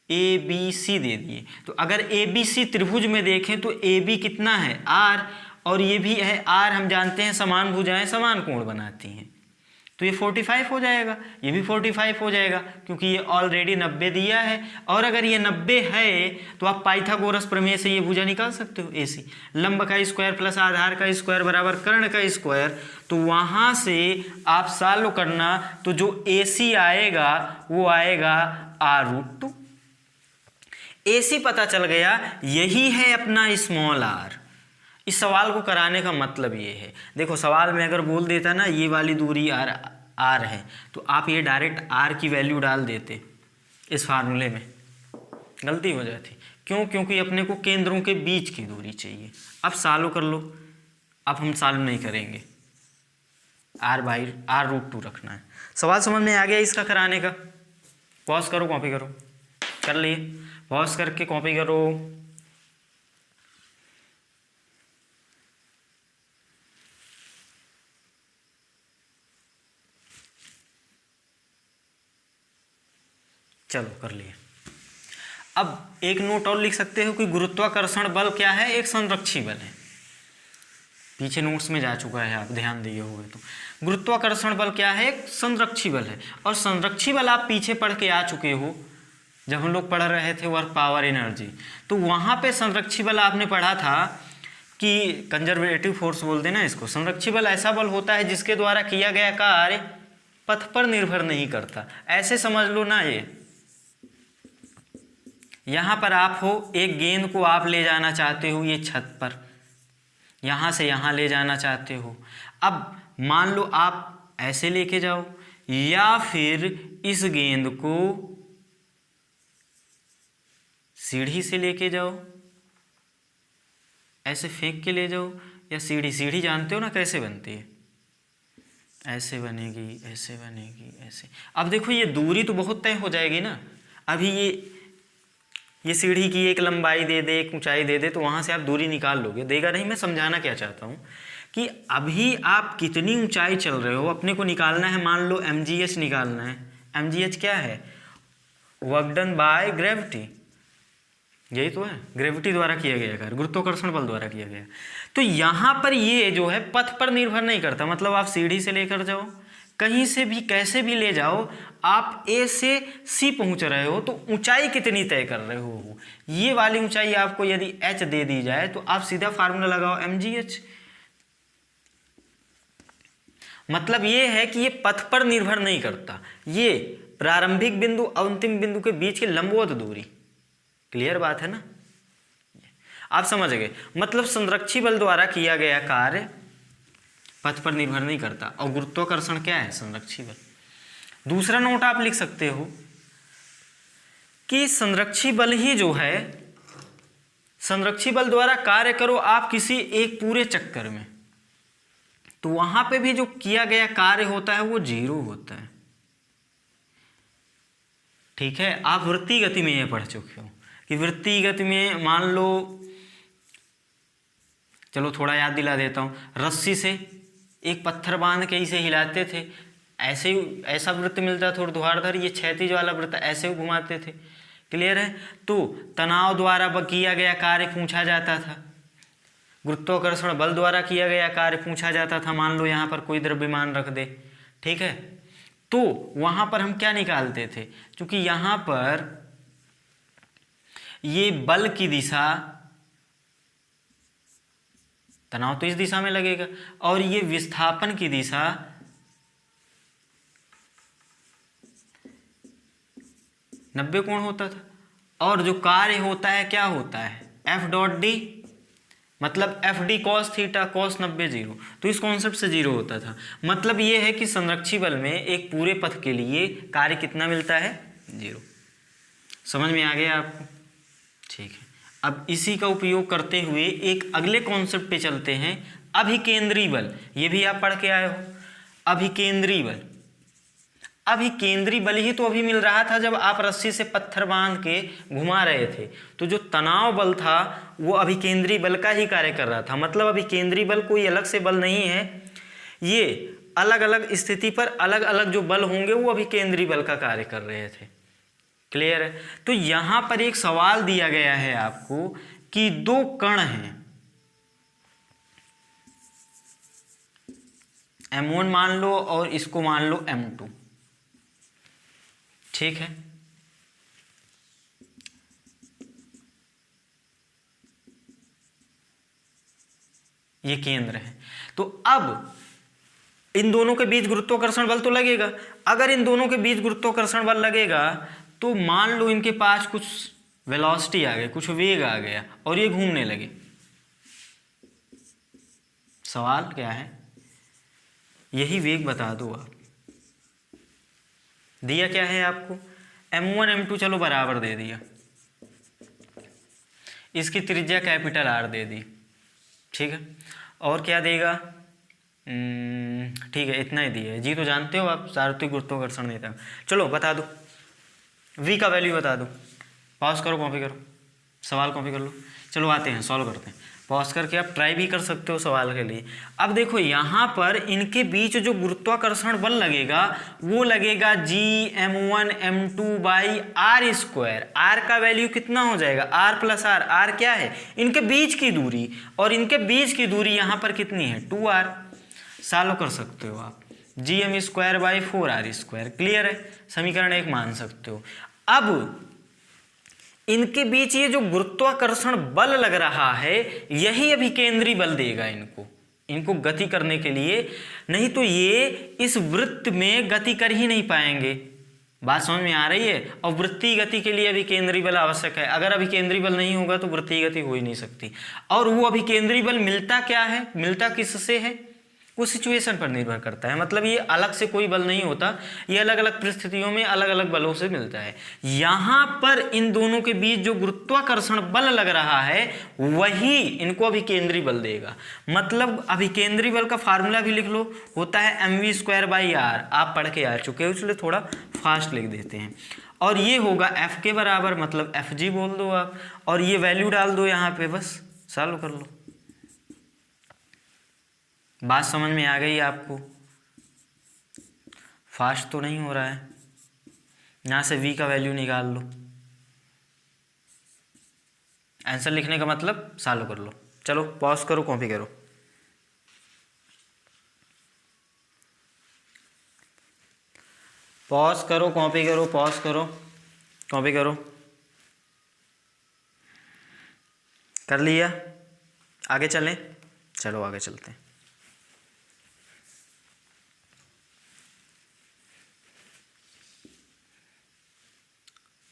ABC दे दिए। तो अगर ABC त्रिभुज में देखें तो AB कितना है, r, और ये भी है r। हम जानते हैं समान भुजाएं समान कोण बनाती हैं, तो ये 45 हो जाएगा, ये भी 45 हो जाएगा, क्योंकि ये ऑलरेडी 90 दिया है। और अगर ये 90 है तो आप पाइथागोरस प्रमेय से ये भुजा निकाल सकते हो, AC लंब का स्क्वायर प्लस आधार का स्क्वायर बराबर कर्ण का स्क्वायर। तो वहाँ से आप सॉल्व करना, तो जो AC आएगा वो आएगा r√2। AC पता चल गया, यही है अपना स्मॉल r। इस सवाल को कराने का मतलब ये है, देखो सवाल में अगर बोल देता ना ये वाली दूरी r है, तो आप ये डायरेक्ट r की वैल्यू डाल देते इस फार्मूले में, गलती हो जाती। क्यों, क्योंकि अपने को केंद्रों के बीच की दूरी चाहिए। अब सॉल्व कर लो, अब हम सॉल्व नहीं करेंगे, r/√2 रखना है। सवाल समझ में आ गया इसका कराने का। पॉज करो, कॉपी करो, कर लिए, पॉज करके कॉपी करो। चलो कर लिए। अब एक नोट और लिख सकते हो कि गुरुत्वाकर्षण बल क्या है, एक संरक्षी बल है। पीछे नोट्स में जा चुका है, आप ध्यान दिए होंगे। तो गुरुत्वाकर्षण बल क्या है, एक संरक्षी बल है। और संरक्षी बल आप पीछे पढ़ के आ चुके हो, जब हम लोग पढ़ रहे थे वर्क पावर एनर्जी, तो वहाँ पे संरक्षी बल आपने पढ़ा था कि कंजर्वेटिव फोर्स बोलते ना इसको। संरक्षी बल ऐसा बल होता है जिसके द्वारा किया गया कार्य पथ पर निर्भर नहीं करता। ऐसे समझ लो ना, ये यहाँ पर आप हो, एक गेंद को आप ले जाना चाहते हो ये छत पर, यहाँ से यहाँ ले जाना चाहते हो। अब मान लो आप ऐसे लेके जाओ, या फिर इस गेंद को सीढ़ी से लेके जाओ, ऐसे फेंक के ले जाओ, या सीढ़ी जानते हो ना कैसे बनती है, ऐसे बनेगी, ऐसे बनेगी, ऐसे। अब देखो ये दूरी तो बहुत तय हो जाएगी ना। अभी ये सीढ़ी की एक लंबाई दे दे, एक ऊंचाई दे दे, तो वहाँ से आप दूरी निकाल लोगे, देगा नहीं। मैं समझाना क्या चाहता हूँ कि अभी आप कितनी ऊंचाई चल रहे हो, अपने को निकालना है। मान लो mgh निकालना है। mgh क्या है, वर्क डन बाय ग्रेविटी, यही तो है, ग्रेविटी द्वारा किया गया कार्य, गुरुत्वाकर्षण बल द्वारा किया गया। तो यहाँ पर ये जो है पथ पर निर्भर नहीं करता, मतलब आप सीढ़ी से लेकर जाओ, कहीं से भी कैसे भी ले जाओ, आप ए से सी पहुंच रहे हो तो ऊंचाई कितनी तय कर रहे हो, ये वाली ऊंचाई आपको यदि h दे दी जाए तो आप सीधा फार्मूला लगाओ mgh। मतलब ये है कि ये पथ पर निर्भर नहीं करता, ये प्रारंभिक बिंदु अंतिम बिंदु के बीच की लंबवत दूरी। क्लियर बात है ना, आप समझ गए। मतलब संरक्षी बल द्वारा किया गया कार्य पथ पर निर्भर नहीं करता, और गुरुत्वाकर्षण क्या है, संरक्षी बल। दूसरा नोट आप लिख सकते हो कि संरक्षी बल ही जो है, संरक्षी बल द्वारा कार्य करो आप किसी एक पूरे चक्कर में, तो वहां पे भी जो किया गया कार्य होता है वो 0 होता है। ठीक है, आप वृत्तीय गति में ये पढ़ चुके हो कि वृत्तीय गति में मान लो, चलो थोड़ा याद दिला देता हूँ, रस्सी से एक पत्थर बांध के इसे हिलाते थे, ऐसे ही ऐसा वृत्त मिलता था ऊर्ध्वाधर, ये क्षैतिज वाला वृत्त ऐसे ही घुमाते थे। क्लियर है, तो तनाव द्वारा किया गया कार्य पूछा जाता था, गुरुत्वाकर्षण बल द्वारा किया गया कार्य पूछा जाता था। मान लो यहाँ पर कोई द्रव्यमान रख दे, ठीक है, तो वहाँ पर हम क्या निकालते थे, क्योंकि यहाँ पर ये बल की दिशा, तनाव तो इस दिशा में लगेगा, और ये विस्थापन की दिशा नब्बे कोण होता था, और जो कार्य होता है क्या होता है, एफ डॉट डी, मतलब F D cos theta, cos 90 0, तो इस कॉन्सेप्ट से 0 होता था। मतलब ये है कि संरक्षी बल में एक पूरे पथ के लिए कार्य कितना मिलता है, 0। समझ में आ गया आपको, ठीक है। अब इसी का उपयोग करते हुए एक अगले कॉन्सेप्ट पे चलते हैं, अभिकेंद्री बल। ये भी आप पढ़ के आए हो, अभिकेंद्री बल। अभिकेंद्री बल ही तो अभी मिल रहा था जब आप रस्सी से पत्थर बांध के घुमा रहे थे, तो जो तनाव बल था वो अभिकेंद्री बल का ही कार्य कर रहा था। मतलब अभिकेंद्री बल कोई अलग से बल नहीं है, ये अलग अलग स्थिति पर अलग अलग जो बल होंगे वो अभिकेंद्री बल का कार्य कर रहे थे। क्लियर है, तो यहां पर एक सवाल दिया गया है आपको कि दो कण हैं, m1 मान लो और इसको मान लो m2, ठीक है। ये केंद्र है, तो अब इन दोनों के बीच गुरुत्वाकर्षण बल तो लगेगा। अगर इन दोनों के बीच गुरुत्वाकर्षण बल लगेगा तो मान लो इनके पास कुछ वेलोसिटी आ गई, कुछ वेग आ गया और ये घूमने लगे। सवाल क्या है, यही वेग बता दो आप। दिया क्या है आपको, m1 m2 चलो बराबर दे दिया, इसकी त्रिज्या कैपिटल R दे दी, ठीक है। और क्या देगा, ठीक है इतना ही दिया है, जी तो जानते हो आप, सार्वत्रिक गुरुत्वाकर्षण नहीं था। चलो बता दो, v का वैल्यू बता दो, पॉज करो कॉपी करो, सवाल कॉपी कर लो। चलो आते हैं सॉल्व करते हैं, पॉज करके आप ट्राई भी कर सकते हो सवाल के लिए। अब देखो यहाँ पर इनके बीच जो गुरुत्वाकर्षण बल लगेगा वो लगेगा Gm1 m2 by R square. R का वैल्यू कितना हो जाएगा, r प्लस आर। आर क्या है, इनके बीच की दूरी, और इनके बीच की दूरी यहाँ पर कितनी है, 2r। सॉल्व कर सकते हो आप, Gm square by 4r square. Clear है, समीकरण 1 मान सकते हो। अब इनके बीच ये जो गुरुत्वाकर्षण बल लग रहा है यही अभिकेंद्री बल देगा इनको गति करने के लिए, नहीं तो ये इस वृत्त में गति कर ही नहीं पाएंगे। बात समझ में आ रही है। और वृत्तीय गति के लिए अभिकेंद्री बल आवश्यक है, अगर अभिकेंद्री बल नहीं होगा तो वृत्तीय गति हो ही नहीं सकती। और वो अभिकेंद्री बल मिलता क्या है, मिलता किससे है, वो सिचुएशन पर निर्भर करता है। मतलब ये अलग से कोई बल नहीं होता, ये अलग अलग परिस्थितियों में अलग अलग बलों से मिलता है। यहाँ पर इन दोनों के बीच जो गुरुत्वाकर्षण बल लग रहा है वही इनको अभिकेंद्री बल देगा। मतलब अभिकेंद्री बल का फार्मूला भी लिख लो, होता है mv स्क्वायर बाई आर। आप पढ़ के आ चुके हो इसलिए थोड़ा फास्ट लिख देते हैं। और ये होगा f के बराबर, मतलब fg बोल दो आप, और ये वैल्यू डाल दो यहाँ पे, बस सॉल्व कर लो। बात समझ में आ गई आपको, फास्ट तो नहीं हो रहा है। यहाँ से v का वैल्यू निकाल लो, आंसर लिखने का मतलब सॉल्व कर लो। चलो पॉज करो, कॉपी करो। पॉज करो, कॉपी करो, पॉज करो, कॉपी करो। कर लिया? आगे चलें? चलो आगे चलते हैं।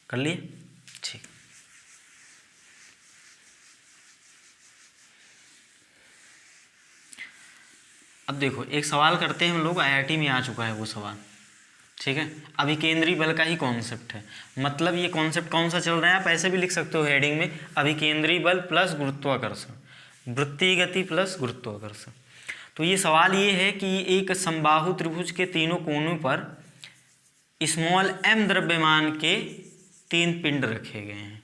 कर लिए? ठीक। अब देखो एक सवाल करते हैं हम लोग, आईआईटी में आ चुका है वो सवाल, ठीक है। अभिकेंद्री बल का ही कॉन्सेप्ट है, मतलब ये कॉन्सेप्ट कौन सा चल रहा है आप ऐसे भी लिख सकते हो हेडिंग में, अभिकेंद्री बल प्लस गुरुत्वाकर्षण, वृत्तीय गति प्लस गुरुत्वाकर्षण। तो ये सवाल ये है कि एक समबाहु त्रिभुज के तीनों कोनों पर स्मॉल m द्रव्यमान के 3 पिंड रखे गए हैं,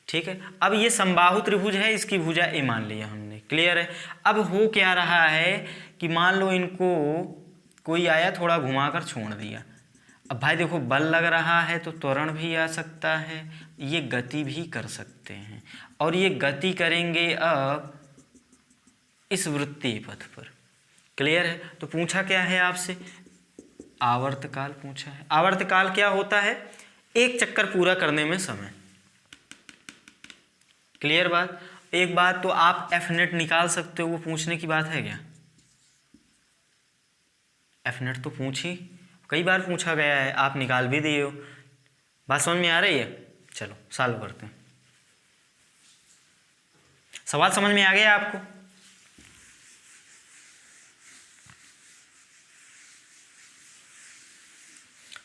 ठीक है। अब ये समबाहु त्रिभुज है, इसकी भुजा ए मान लिया हमने, क्लियर है। अब हो क्या रहा है कि मान लो इनको कोई आया थोड़ा घुमाकर छोड़ दिया। अब भाई देखो बल लग रहा है तो त्वरण भी आ सकता है, ये गति भी कर सकते हैं, और ये गति करेंगे अब इस वृत्तीय पथ पर, क्लियर है। तो पूछा क्या है आपसे? आवर्तकाल पूछा है। आवर्तकाल क्या होता है? एक चक्कर पूरा करने में समय, क्लियर बात। एक बात तो आप एफ नेट निकाल सकते हो, वो पूछने की बात है क्या? एफ नेट तो पूछी, कई बार पूछा गया है, आप निकाल भी दिए हो। बात समझ में आ रही है? चलो सॉल्व करते हैं। सवाल समझ में आ गया आपको?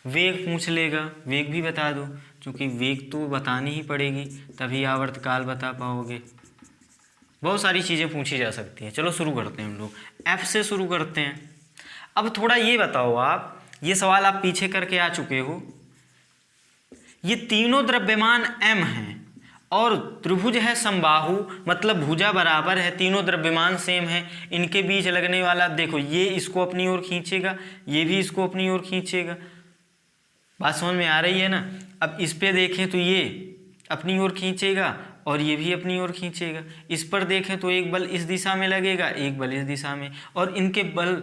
वेग पूछ लेगा, वेग भी बता दो, क्योंकि वेग तो बतानी ही पड़ेगी तभी आवर्तकाल बता पाओगे। बहुत सारी चीज़ें पूछी जा सकती हैं। चलो शुरू करते हैं हम लोग, एफ से शुरू करते हैं। अब थोड़ा ये बताओ आप, ये सवाल आप पीछे करके आ चुके हो, ये तीनों द्रव्यमान m हैं और त्रिभुज है समबाहु, मतलब भुजा बराबर है, तीनों द्रव्यमान सेम है, इनके बीच लगने वाला देखो ये इसको अपनी ओर खींचेगा, ये भी इसको अपनी ओर खींचेगा। बात समझ में आ रही है ना? अब इस पे देखें तो ये अपनी ओर खींचेगा और ये भी अपनी ओर खींचेगा। इस पर देखें तो एक बल इस दिशा में लगेगा, एक बल इस दिशा में, और इनके बल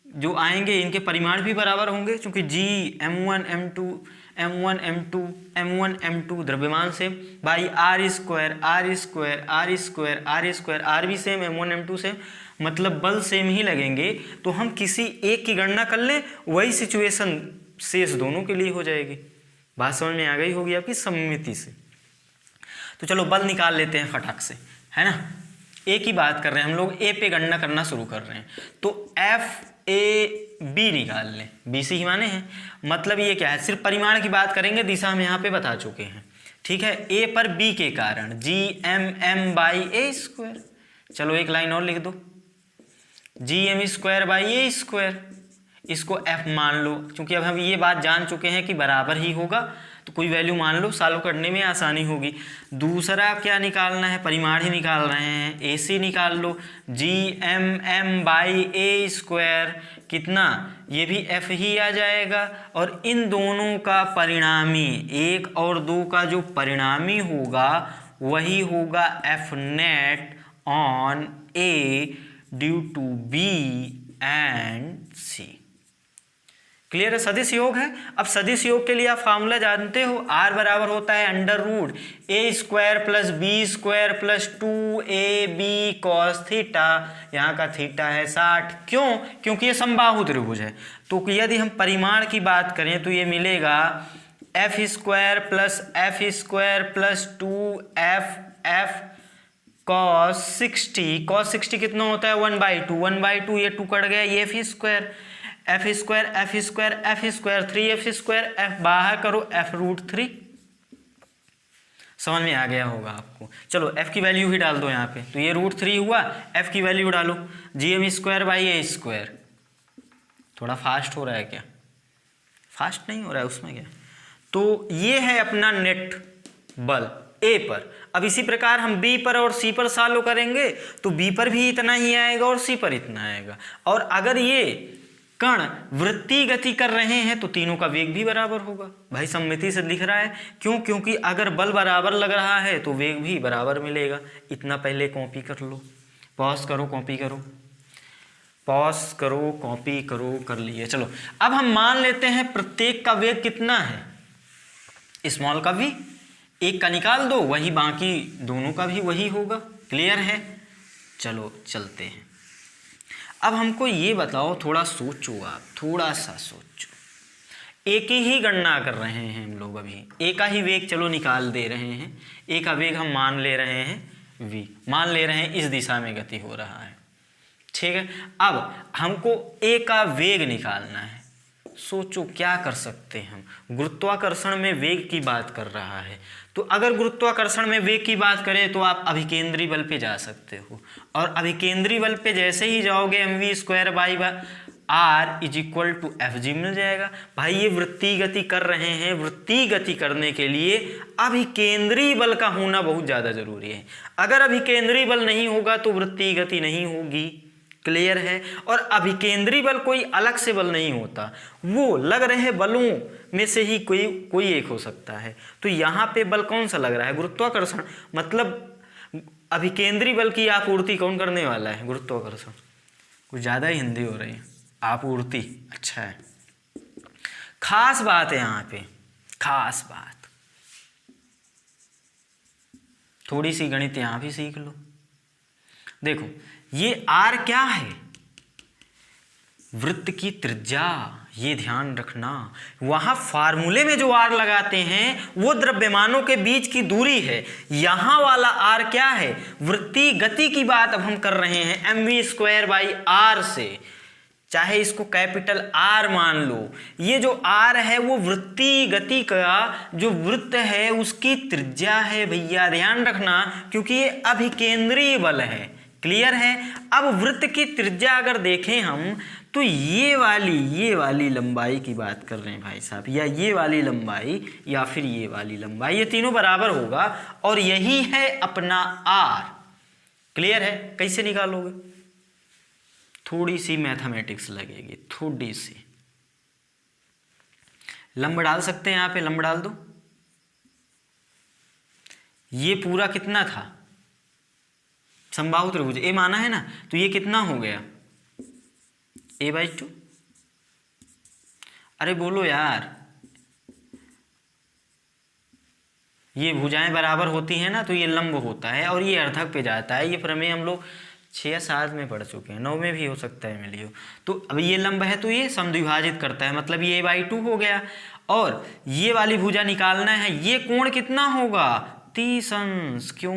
जो आएंगे इनके परिमाण भी बराबर होंगे, क्योंकि जी m1 m2 m1 m2 m1 m2 द्रव्यमान same, by R square R square R square R square, R भी सेम m1 m2 सेम, मतलब बल सेम ही लगेंगे। तो हम किसी एक की गणना कर लें, वही सिचुएशन शेष दोनों के लिए हो जाएगी। बात समझ में आ गई होगी आपकी सममिति से। तो चलो बल निकाल लेते हैं फटाक से, है ना। ए की बात कर रहे हैं हम लोग, ए पे गणना करना शुरू कर रहे हैं, तो एफ ए बी निकाल लें, बी सी ही माने हैं, मतलब ये क्या है, सिर्फ परिमाण की बात करेंगे, दिशा हम यहाँ पे बता चुके हैं, ठीक है। ए पर बी के कारण G M M by A square, चलो एक लाइन और लिख दो, G M square by A square, इसको एफ मान लो, क्योंकि अब हम ये बात जान चुके हैं कि बराबर ही होगा, तो कोई वैल्यू मान लो, सॉल्व करने में आसानी होगी। दूसरा क्या निकालना है, परिमाण ही निकाल रहे हैं, ए सी निकाल लो, G M M by A square कितना, ये भी एफ ही आ जाएगा, और इन दोनों का परिणामी 1 और 2 का जो परिणामी होगा वही होगा F net on A due to B and C. Clear है? सदिश योग है। अब सदिश योग के लिए आप फार्मूला जानते हो, आर बराबर होता है under root A square plus B square plus 2ab cos theta, यहाँ का थीटा है 60, क्यों? क्योंकि ये समबाहु त्रिभुज है। तो यदि हम परिमाण की बात करें तो ये मिलेगा F square plus 2f cos 60 कितना होता है 1/2, ये 2 कट गया, ये एफ स्क्वायर 3f², एफ बाहर करो f√3, समझ में आ गया होगा आपको। चलो f की वैल्यू ही डाल दो यहाँ पे, तो ये √3 हुआ, f की वैल्यू डालो, gm² बाई a²। थोड़ा फास्ट हो रहा है क्या? फास्ट नहीं हो रहा है, उसमें क्या। तो ये है अपना नेट बल A पर। अब इसी प्रकार हम B पर और C पर सॉल्व करेंगे, तो B पर भी इतना ही आएगा और C पर इतना आएगा, और अगर ये कण वृत्तीय गति कर रहे हैं तो तीनों का वेग भी बराबर होगा। भाई सममिति से दिख रहा है, क्यों? क्योंकि अगर बल बराबर लग रहा है तो वेग भी बराबर मिलेगा। इतना पहले कॉपी कर लो, पॉज करो, कॉपी करो। पॉज करो, कॉपी करो, कर लिए। चलो अब हम मान लेते हैं प्रत्येक का वेग कितना है, स्मॉल का भी एक का निकाल दो, वही बाकी दोनों का भी वही होगा। क्लियर है? चलो चलते हैं। अब हमको ये बताओ, थोड़ा सोचो, आप थोड़ा सा सोचो। एक ही गणना कर रहे हैं हम लोग, अभी एक का ही वेग चलो निकाल दे रहे हैं। एक का वेग हम मान ले रहे हैं v, मान ले रहे हैं इस दिशा में गति हो रहा है, ठीक है। अब हमको ए का वेग निकालना है। सोचो क्या कर सकते हैं हम। गुरुत्वाकर्षण में वेग की बात कर रहा है, तो अगर गुरुत्वाकर्षण में वेग की बात करें तो आप अभिकेंद्री बल पे जा सकते हो, और अभिकेंद्री बल पे जैसे ही जाओगे mv²/r = fg मिल जाएगा। भाई ये वृत्तीय गति कर रहे हैं, वृत्तीय गति करने के लिए अभिकेंद्री बल का होना बहुत ज़्यादा जरूरी है। अगर अभिकेंद्री बल नहीं होगा तो वृत्तीय गति नहीं होगी। क्लियर है? और अभिकेंद्री बल कोई अलग से बल नहीं होता, वो लग रहे बलों में से ही कोई एक हो सकता है। तो यहाँ पे बल कौन सा लग रहा है? गुरुत्वाकर्षण। मतलब अभिकेंद्री बल की आपूर्ति कौन करने वाला है? गुरुत्वाकर्षण। कुछ ज़्यादा ही हिंदी हो रही है। आपूर्ति, अच्छा है। खास बात है यहाँ पे, खास बात, थोड़ी सी गणित यहाँ भी सीख लो। देखो ये r क्या है? वृत्त की त्रिज्या, ये ध्यान रखना। वहां फार्मूले में जो r लगाते हैं वो द्रव्यमानों के बीच की दूरी है। यहां वाला r क्या है? वृत्तीय गति की बात अब हम कर रहे हैं mv²/r से, चाहे इसको कैपिटल R मान लो। ये जो R है वो वृत्तीय गति का जो वृत्त है उसकी त्रिज्या है भैया, ध्यान रखना, क्योंकि ये अभिकेंद्रीय बल है। क्लियर है? अब वृत्त की त्रिज्या अगर देखें हम तो ये वाली लंबाई की बात कर रहे हैं भाई साहब, या ये वाली लंबाई या फिर ये वाली लंबाई, ये तीनों बराबर होगा और यही है अपना R। क्लियर है? कैसे निकालोगे? थोड़ी सी मैथमेटिक्स लगेगी, थोड़ी सी। लंब डाल सकते हैं, यहाँ पे लंब डाल दो। ये पूरा कितना था? समबाहु त्रिभुज ए माना है ना, तो ये कितना हो गया? a/2। अरे बोलो यार, ये भुजाएं बराबर होती हैं ना तो ये लंब होता है और ये अर्धक पे जाता है। ये प्रमेय हम लोग 6 या 7 में पढ़ चुके हैं, 9 में भी हो सकता है मिली हो। तो अब ये लंब है तो ये समद्विभाजित करता है, मतलब ये a/2 हो गया। और ये वाली भुजा निकालना है, ये कोण कितना होगा? 30 अंश। क्यों?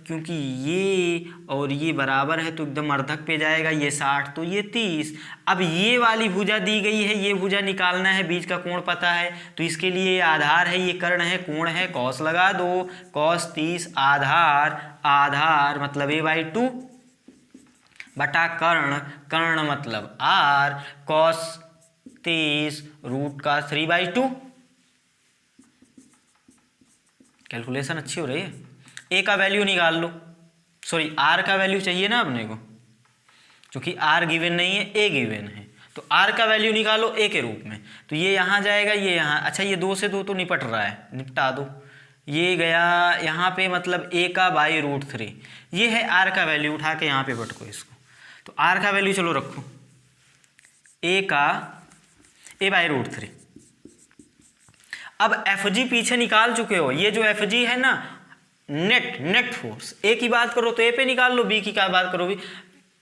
क्योंकि ये और ये बराबर है तो एकदम अर्धक पे जाएगा, ये 60 तो ये 30। अब ये वाली भुजा दी गई है, ये भुजा निकालना है, बीच का कोण पता है तो इसके लिए ये आधार है, ये कर्ण है, कोण है, कॉस लगा दो। cos 30 आधार मतलब a/2 बटा कर्ण, कर्ण मतलब r, cos 30 √3/2। कैलकुलेशन अच्छी हो रही है। ए का वैल्यू निकाल लो, सॉरी आर का वैल्यू चाहिए ना अपने को, क्योंकि आर गिवन नहीं है, ए गिवन है। तो आर का वैल्यू निकालो ए के रूप में, तो ये यहाँ जाएगा, ये यहाँ। अच्छा ये 2 से 2 तो निपट रहा है, निपटा दो। ये गया यहाँ पे, मतलब a का /√3। ये है आर का वैल्यू, उठा के यहाँ पे पटको इसको। तो आर का वैल्यू चलो रखो, a/√3। अब Fg पीछे निकाल चुके हो, ये जो Fg है ना, नेट फोर्स, ए की बात करो तो ए पे निकाल लो, बी की क्या बात करो भी,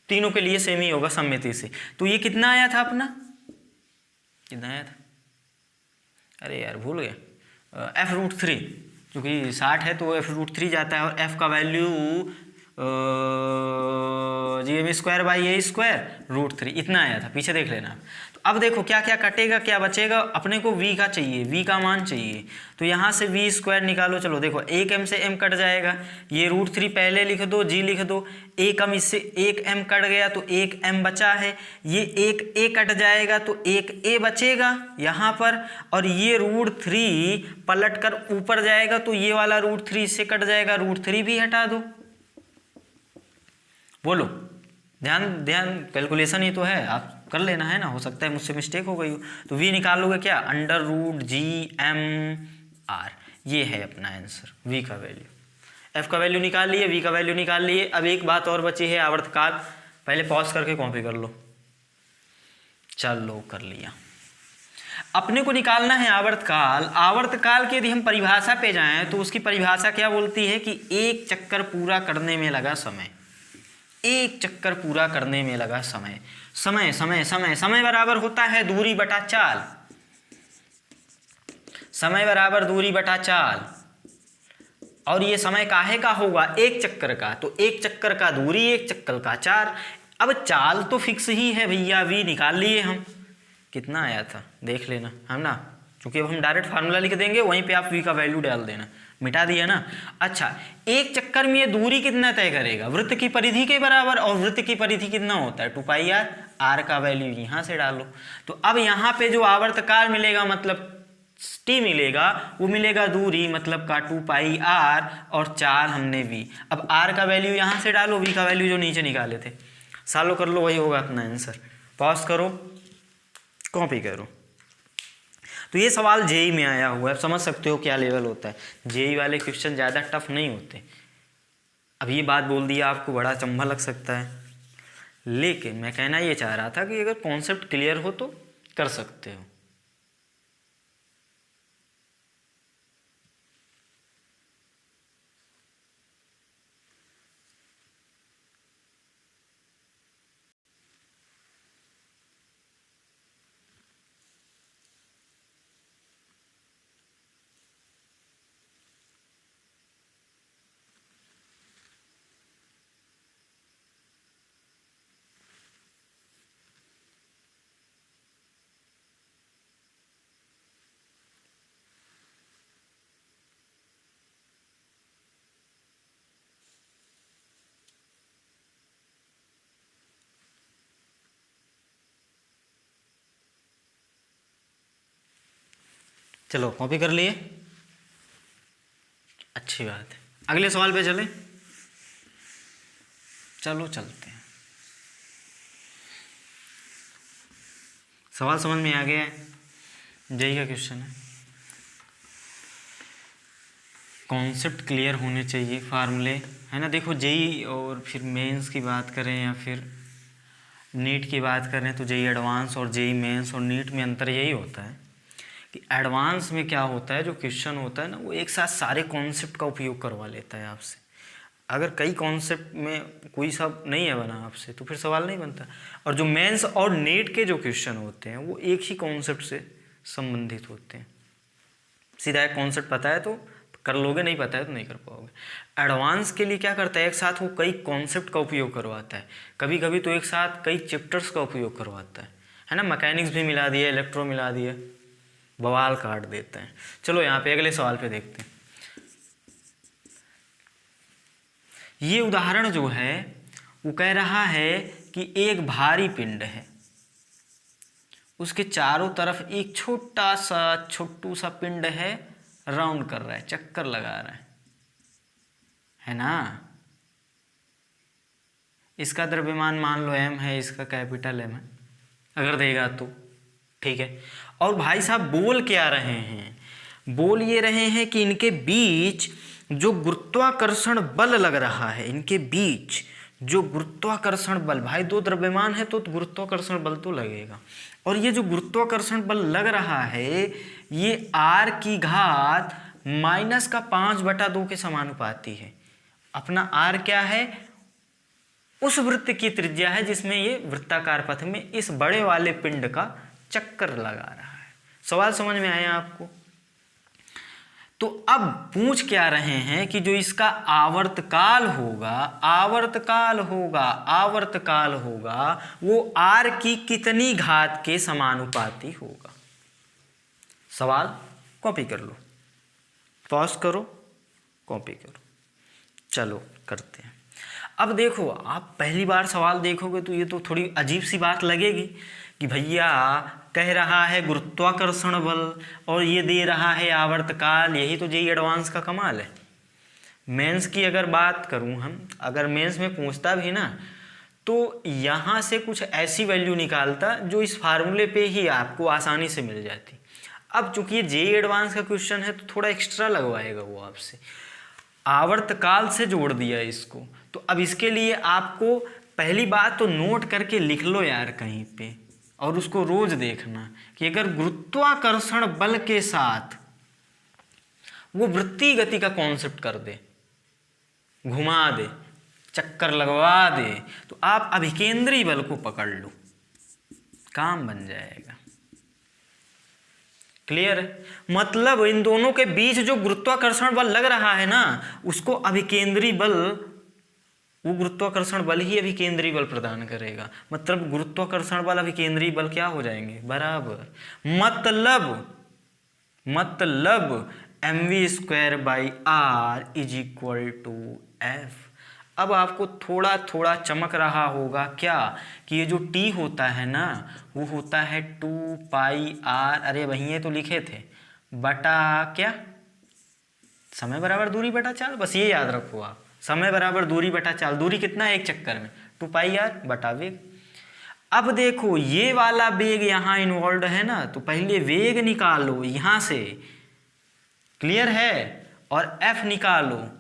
तीनों के लिए सेम ही होगा सम्मिति से। तो ये कितना आया था अपना? कितना आया था? अरे यार भूल गया, f√3, क्योंकि 60 है तो f√3 जाता है, और f का वैल्यू gm²/a²√3 इतना आया था, पीछे देख लेना। तो अब देखो क्या क्या कटेगा, क्या बचेगा। अपने को v का चाहिए, v का मान चाहिए, तो यहाँ से v² निकालो। चलो देखो, एक m से m कट जाएगा, ये √3 पहले लिख दो, g लिख दो। एक m इससे एक m कट गया तो एक m बचा है, ये एक a कट जाएगा तो एक a बचेगा यहाँ पर, और ये √3 पलट कर ऊपर जाएगा तो ये वाला √3 इससे कट जाएगा, √3 भी हटा दो। बोलो, ध्यान कैलकुलेशन ही तो है, आप कर लेना है ना, हो सकता है मुझसे मिस्टेक हो गई हो। तो v निकालोगे क्या? √GMR, ये है अपना आंसर, v का वैल्यू। f का वैल्यू निकाल लिए, v का वैल्यू निकाल लिए। अब एक बात और बची है, आवर्तकाल। पहले पॉज करके कॉपी कर लो, चलो कर लिया। अपने को निकालना है आवर्तकाल। आवर्तकाल की यदि हम परिभाषा पे जाएं तो उसकी परिभाषा क्या बोलती है कि एक चक्कर पूरा करने में लगा समय। एक चक्कर पूरा करने में लगा समय। समय समय समय समय बराबर होता है दूरी बटा चाल। समय बराबर दूरी बटा चाल। और ये समय काहे का होगा? एक चक्कर का। तो एक चक्कर का दूरी, एक चक्कर का चार। अब चाल तो फिक्स ही है भैया, v निकाल लिए हम। कितना आया था देख लेना हम ना, क्योंकि अब हम डायरेक्ट फार्मूला लिख देंगे, वहीं पे आप v का वैल्यू डाल देना। मिटा दिया ना। अच्छा, एक चक्कर में ये दूरी कितना तय करेगा? वृत्त की परिधि के बराबर। और वृत्त की परिधि कितना होता है? 2πr। r का वैल्यू यहाँ से डालो। तो अब यहाँ पे जो आवर्तकाल मिलेगा मतलब t मिलेगा, वो मिलेगा दूरी मतलब का 2πr और 4 हमने v। अब r का वैल्यू यहाँ से डालो, v का वैल्यू जो नीचे निकाले थे। सॉल्व कर लो, वही होगा अपना आंसर। पॉज करो, कॉपी करो। तो ये सवाल जेई में आया हुआ है, समझ सकते हो क्या लेवल होता है। जेई वाले क्वेश्चन ज़्यादा टफ नहीं होते। अब ये बात बोल दिया आपको, बड़ा चंभा लग सकता है, लेकिन मैं कहना ये चाह रहा था कि अगर कॉन्सेप्ट क्लियर हो तो कर सकते हो। चलो कॉपी कर लिए, अच्छी बात है। अगले सवाल पे चलें। चलो चलते हैं। सवाल समझ में आ गया है? जेई का क्वेश्चन है, कॉन्सेप्ट क्लियर होने चाहिए, फार्मूले है ना। देखो जेई और फिर मेंस की बात करें या फिर नीट की बात करें तो जेई एडवांस और जेई मेंस और नीट में अंतर यही होता है कि एडवांस में क्या होता है, जो क्वेश्चन होता है ना, वो एक साथ सारे कॉन्सेप्ट का उपयोग करवा लेता है आपसे। अगर कई कॉन्सेप्ट में कोई सब नहीं है बना आपसे तो फिर सवाल नहीं बनता। और जो मेंस और नीट के जो क्वेश्चन होते हैं वो एक ही कॉन्सेप्ट से संबंधित होते हैं। सीधा एक कॉन्सेप्ट पता है तो कर लोगे, नहीं पता है तो नहीं कर पाओगे। एडवांस के लिए क्या करता है, एक साथ वो कई कॉन्सेप्ट का उपयोग करवाता है, कभी कभी तो एक साथ कई चैप्टर्स का उपयोग करवाता है ना। मैकेनिक्स भी मिला दिया, इलेक्ट्रो मिला दिया, बवाल काट देते हैं। चलो यहाँ पे अगले सवाल पे देखते हैं। ये उदाहरण जो है वो कह रहा है कि एक भारी पिंड है, उसके चारों तरफ एक छोटा सा छोटू सा पिंड है, राउंड कर रहा है, चक्कर लगा रहा है ना। इसका द्रव्यमान मान लो m है, इसका कैपिटल M है, अगर देगा तो ठीक है। और भाई साहब बोल क्या रहे हैं? बोल ये रहे हैं कि इनके बीच जो गुरुत्वाकर्षण बल लग रहा है, इनके बीच जो गुरुत्वाकर्षण बल, भाई दो द्रव्यमान है तो गुरुत्वाकर्षण बल तो लगेगा। और ये जो गुरुत्वाकर्षण बल लग रहा है ये r की घात -5/2 के समानुपाती है। अपना r क्या है? उस वृत्त की त्रिज्या है जिसमें ये वृत्ताकार पथ में इस बड़े वाले पिंड का चक्कर लगा रहा है। सवाल समझ में आया आपको? तो अब पूछ क्या रहे हैं कि जो इसका आवर्तकाल होगा, आवर्तकाल होगा, आवर्तकाल होगा, वो r की कितनी घात के समानुपाती होगा। सवाल कॉपी कर लो, पॉज करो, कॉपी करो। चलो करते हैं। अब देखो, आप पहली बार सवाल देखोगे तो ये तो थोड़ी अजीब सी बात लगेगी कि भैया कह रहा है गुरुत्वाकर्षण बल और ये दे रहा है आवर्तकाल। यही तो जेईई एडवांस का कमाल है। मेंस की अगर बात करूं हम, अगर मेंस में पूछता भी ना तो यहाँ से कुछ ऐसी वैल्यू निकालता जो इस फार्मूले पे ही आपको आसानी से मिल जाती। अब चूंकि ये जेईई एडवांस का क्वेश्चन है तो थोड़ा एक्स्ट्रा लगवाएगा वो आपसे, आवर्तकाल से जोड़ दिया इसको। तो अब इसके लिए आपको पहली बात तो नोट करके लिख लो यार कहीं पे, और उसको रोज देखना कि अगर गुरुत्वाकर्षण बल के साथ वो वृत्तीय गति का कॉन्सेप्ट कर दे, घुमा दे, चक्कर लगवा दे, तो आप अभिकेंद्री बल को पकड़ लो, काम बन जाएगा। क्लियर है? मतलब इन दोनों के बीच जो गुरुत्वाकर्षण बल लग रहा है ना, उसको अभिकेंद्री बल, वो गुरुत्वाकर्षण बल ही अभिकेंद्री बल प्रदान करेगा। मतलब गुरुत्वाकर्षण बल अभिकेंद्री बल क्या हो जाएंगे? बराबर। मतलब mv²/r = F। अब आपको थोड़ा थोड़ा चमक रहा होगा क्या कि ये जो t होता है ना, वो होता है 2πr, अरे वही तो लिखे थे, बटा क्या, समय बराबर दूरी बटा चाल। बस ये याद रखो आप, समय बराबर दूरी बटा चाल। दूरी कितना है एक चक्कर में? 2πr बटा वेग। अब देखो ये वाला वेग यहाँ इन्वॉल्व है ना, तो पहले वेग निकालो यहाँ से, क्लियर है, और f निकालो,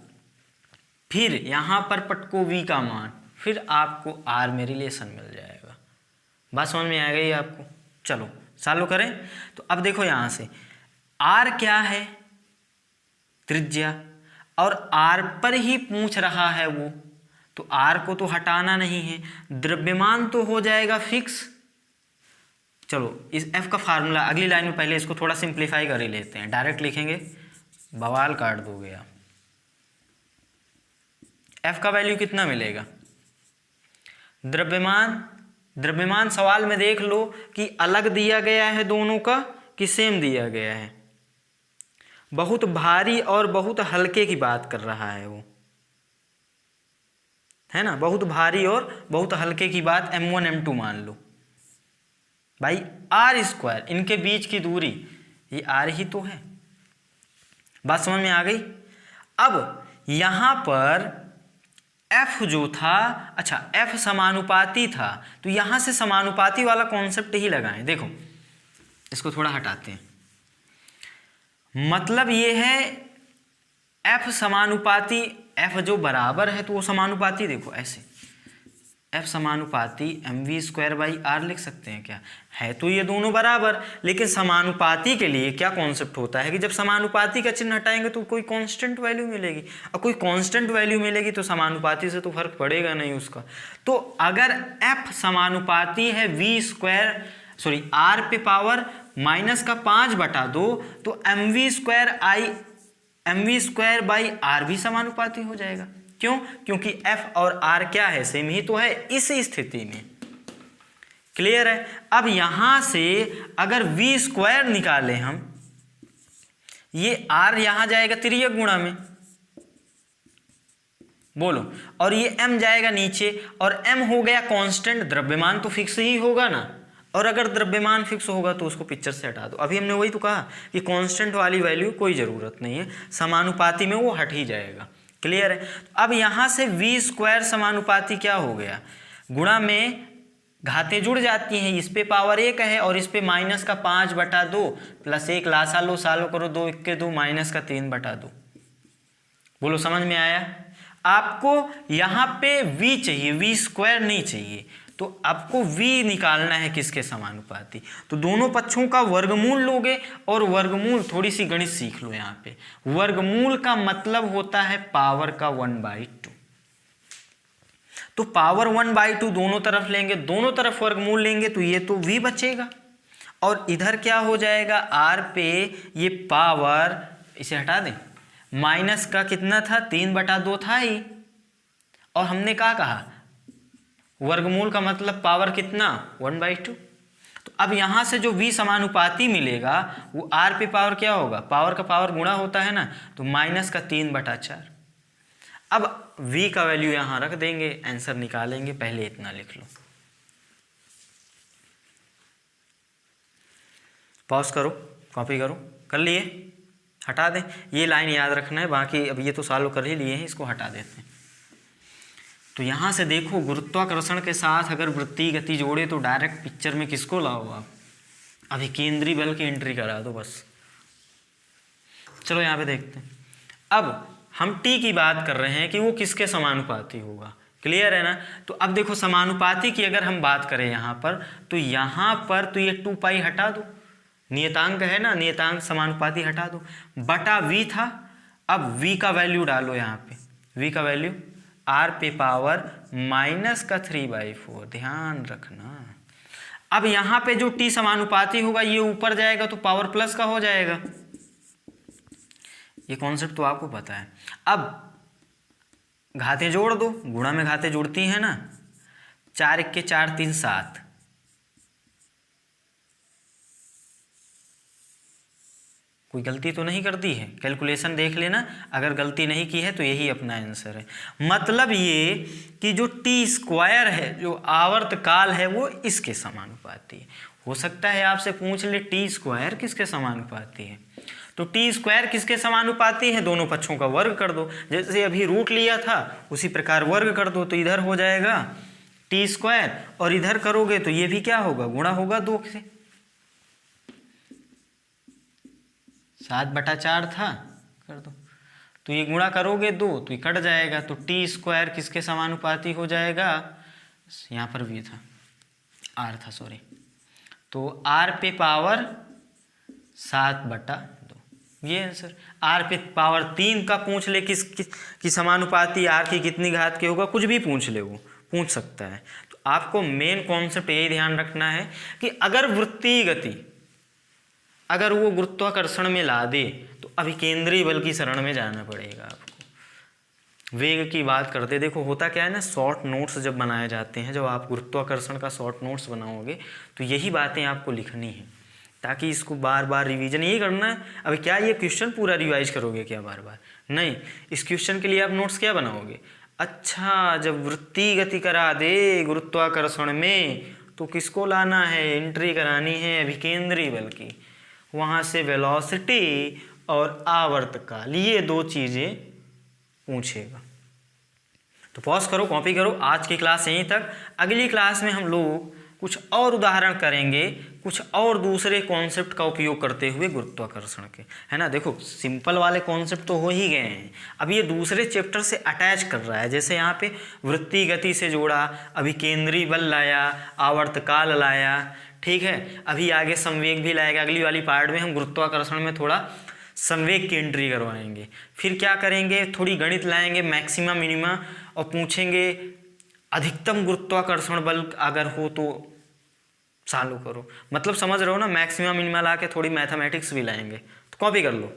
फिर यहाँ पर पटको v का मान, फिर आपको r में रिलेशन मिल जाएगा। बात समझ में आ गई आपको? चलो चालू करें। तो अब देखो यहाँ से r क्या है? त्रिज्या, और r पर ही पूछ रहा है वो, तो r को तो हटाना नहीं है, द्रव्यमान तो हो जाएगा फिक्स। चलो इस f का फार्मूला अगली लाइन में, पहले इसको थोड़ा सिंप्लीफाई कर ही लेते हैं, डायरेक्ट लिखेंगे बवाल काट दोगे आप। f का वैल्यू कितना मिलेगा? द्रव्यमान सवाल में देख लो कि अलग दिया गया है दोनों का कि सेम दिया गया है। बहुत भारी और बहुत हल्के की बात कर रहा है वो, है ना, बहुत भारी और बहुत हल्के की बात m1 m2 मान लो भाई। r², इनके बीच की दूरी ये r ही तो है। बात समझ में आ गई? अब यहां पर f जो था, अच्छा f समानुपाती था, तो यहां से समानुपाती वाला कॉन्सेप्ट ही लगाएं। देखो इसको थोड़ा हटाते हैं, मतलब ये है f समानुपाती, f जो बराबर है तो वो समानुपाती, देखो ऐसे f समानुपाती mv²/r लिख सकते हैं क्या? है तो ये दोनों बराबर, लेकिन समानुपाती के लिए क्या कॉन्सेप्ट होता है कि जब समानुपाती का चिन्ह हटाएंगे तो कोई कांस्टेंट वैल्यू मिलेगी, और कोई कांस्टेंट वैल्यू मिलेगी तो समानुपाती से तो फर्क पड़ेगा नहीं उसका। तो अगर f समानुपाती है r पे पावर -5/2, तो mv²/r भी समानुपाती हो जाएगा। क्यों? क्योंकि f और r क्या है? सेम ही तो है इस स्थिति में। क्लियर है? अब यहां से अगर v² निकालें हम, ये r यहां जाएगा तिर्यक गुणा में, बोलो, और ये m जाएगा नीचे, और m हो गया कांस्टेंट, द्रव्यमान तो फिक्स ही होगा ना, और अगर द्रव्यमान फिक्स होगा तो उसको पिक्चर से हटा दो। अभी हमने वही तो कहा कि कांस्टेंट वाली वैल्यू कोई ज़रूरत नहीं है, समानुपाती में वो हट ही जाएगा। क्लियर है? अब यहाँ से v² समानुपाती क्या हो गया? गुणा में घातें जुड़ जाती हैं, इस पे पावर 1 है और इस पे -5/2 प्लस 1, सालो करो, 2 × 2 -3/2। बोलो समझ में आया? आपको यहाँ पे v चाहिए, v² नहीं चाहिए, तो आपको v निकालना है किसके समानुपाती? तो दोनों पक्षों का वर्गमूल लोगे, और वर्गमूल, थोड़ी सी गणित सीख लो यहाँ पे, वर्गमूल का मतलब होता है पावर का 1/2। तो पावर 1/2 दोनों तरफ लेंगे, दोनों तरफ वर्गमूल लेंगे, तो ये तो v बचेगा, और इधर क्या हो जाएगा? r पे ये पावर, इसे हटा दें, माइनस का कितना था? 3/2 था ही, और हमने क्या कहा? वर्गमूल का मतलब पावर कितना? 1/2। तो अब यहाँ से जो v समानुपाती मिलेगा वो r पे पावर क्या होगा? पावर का पावर गुणा होता है ना, तो -3/4। अब v का वैल्यू यहाँ रख देंगे, आंसर निकालेंगे। पहले इतना लिख लो, पॉज करो, कॉपी करो, कर लिए, हटा दें। ये लाइन याद रखना है, बाकी अब ये तो सॉल्व कर ही लिए हैं, इसको हटा देते हैं। तो यहाँ से देखो, गुरुत्वाकर्षण के साथ अगर वृत्तीय गति जोड़े तो डायरेक्ट पिक्चर में किसको लाओ आप? अभिकेंद्री बल की एंट्री करा दो बस। चलो यहाँ पे देखते हैं। अब हम t की बात कर रहे हैं कि वो किसके समानुपाती होगा, क्लियर है ना। तो अब देखो समानुपाती की अगर हम बात करें यहाँ पर तो ये 2 पाई हटा दो, नियतांक है ना, नियतांक समानुपाती हटा दो, बटा v था। अब v का वैल्यू डालो यहाँ पे, v का वैल्यू r पे पावर -3/4, ध्यान रखना। अब यहाँ पे जो t समानुपाती होगा ये ऊपर जाएगा तो पावर प्लस का हो जाएगा, ये कॉन्सेप्ट तो आपको पता है। अब घातें जोड़ दो, गुणा में घातें जुड़ती हैं ना, 4 × 4 = 3 7, कोई गलती तो नहीं कर दी है, कैलकुलेशन देख लेना, अगर गलती नहीं की है तो यही अपना आंसर है। मतलब ये कि जो t² है, जो आवर्तकाल है, वो इसके समानुपाती है। हो सकता है आपसे पूछ ले t² किसके समानुपाती है, तो t² किसके समानुपाती है, दोनों पक्षों का वर्ग कर दो, जैसे अभी रूट लिया था उसी प्रकार वर्ग कर दो, तो इधर हो जाएगा t² और इधर करोगे तो ये भी क्या होगा, गुणा होगा 2 से। 7/4 था, कर दो, तो ये गुणा करोगे 2 तो ये कट जाएगा, तो t² किसके समानुपाती हो जाएगा, यहाँ पर भी था r था सॉरी, तो r पे पावर 7/2, ये आंसर। r पे पावर 3 का पूछ ले किस की समानुपाती r की कितनी घात के होगा, कुछ भी पूछ ले, वो पूछ सकता है। तो आपको मेन कॉन्सेप्ट यही ध्यान रखना है कि अगर वृत्तीय गति अगर वो गुरुत्वाकर्षण में ला दे तो अभिकेंद्री बल की शरण में जाना पड़ेगा आपको। वेग की बात करते देखो होता क्या है ना, शॉर्ट नोट्स जब बनाए जाते हैं, जब आप गुरुत्वाकर्षण का शॉर्ट नोट्स बनाओगे तो यही बातें आपको लिखनी है, ताकि इसको बार बार रिवीजन यही करना है। अभी क्या ये क्वेश्चन पूरा रिवाइज करोगे क्या बार बार, नहीं, इस क्वेश्चन के लिए आप नोट्स क्या बनाओगे, अच्छा जब वृत्तीय गति करा दे गुरुत्वाकर्षण में तो किसको लाना है, एंट्री करानी है अभिकेंद्री बल की, वहाँ से वेलोसिटी और आवर्तकाल, ये 2 चीज़ें पूछेगा। तो पॉज करो, कॉपी करो, आज की क्लास यहीं तक। अगली क्लास में हम लोग कुछ और उदाहरण करेंगे, कुछ और दूसरे कॉन्सेप्ट का उपयोग करते हुए गुरुत्वाकर्षण के, है ना। देखो सिंपल वाले कॉन्सेप्ट तो हो ही गए हैं, अब ये दूसरे चैप्टर से अटैच कर रहा है, जैसे यहाँ पे वृत्तीय गति से जोड़ा, अभिकेंद्री बल लाया, आवर्तकाल लाया, ठीक है। अभी आगे संवेग भी लाएगा, अगली वाली पार्ट में हम गुरुत्वाकर्षण में थोड़ा संवेग की एंट्री करवाएंगे। फिर क्या करेंगे, थोड़ी गणित लाएंगे, मैक्सिमा मिनिमा, और पूछेंगे अधिकतम गुरुत्वाकर्षण बल अगर हो तो चालू करो, मतलब समझ रहे हो ना, मैक्सिमा मिनिमा ला के थोड़ी मैथमेटिक्स भी लाएंगे। तो कॉपी कर लो।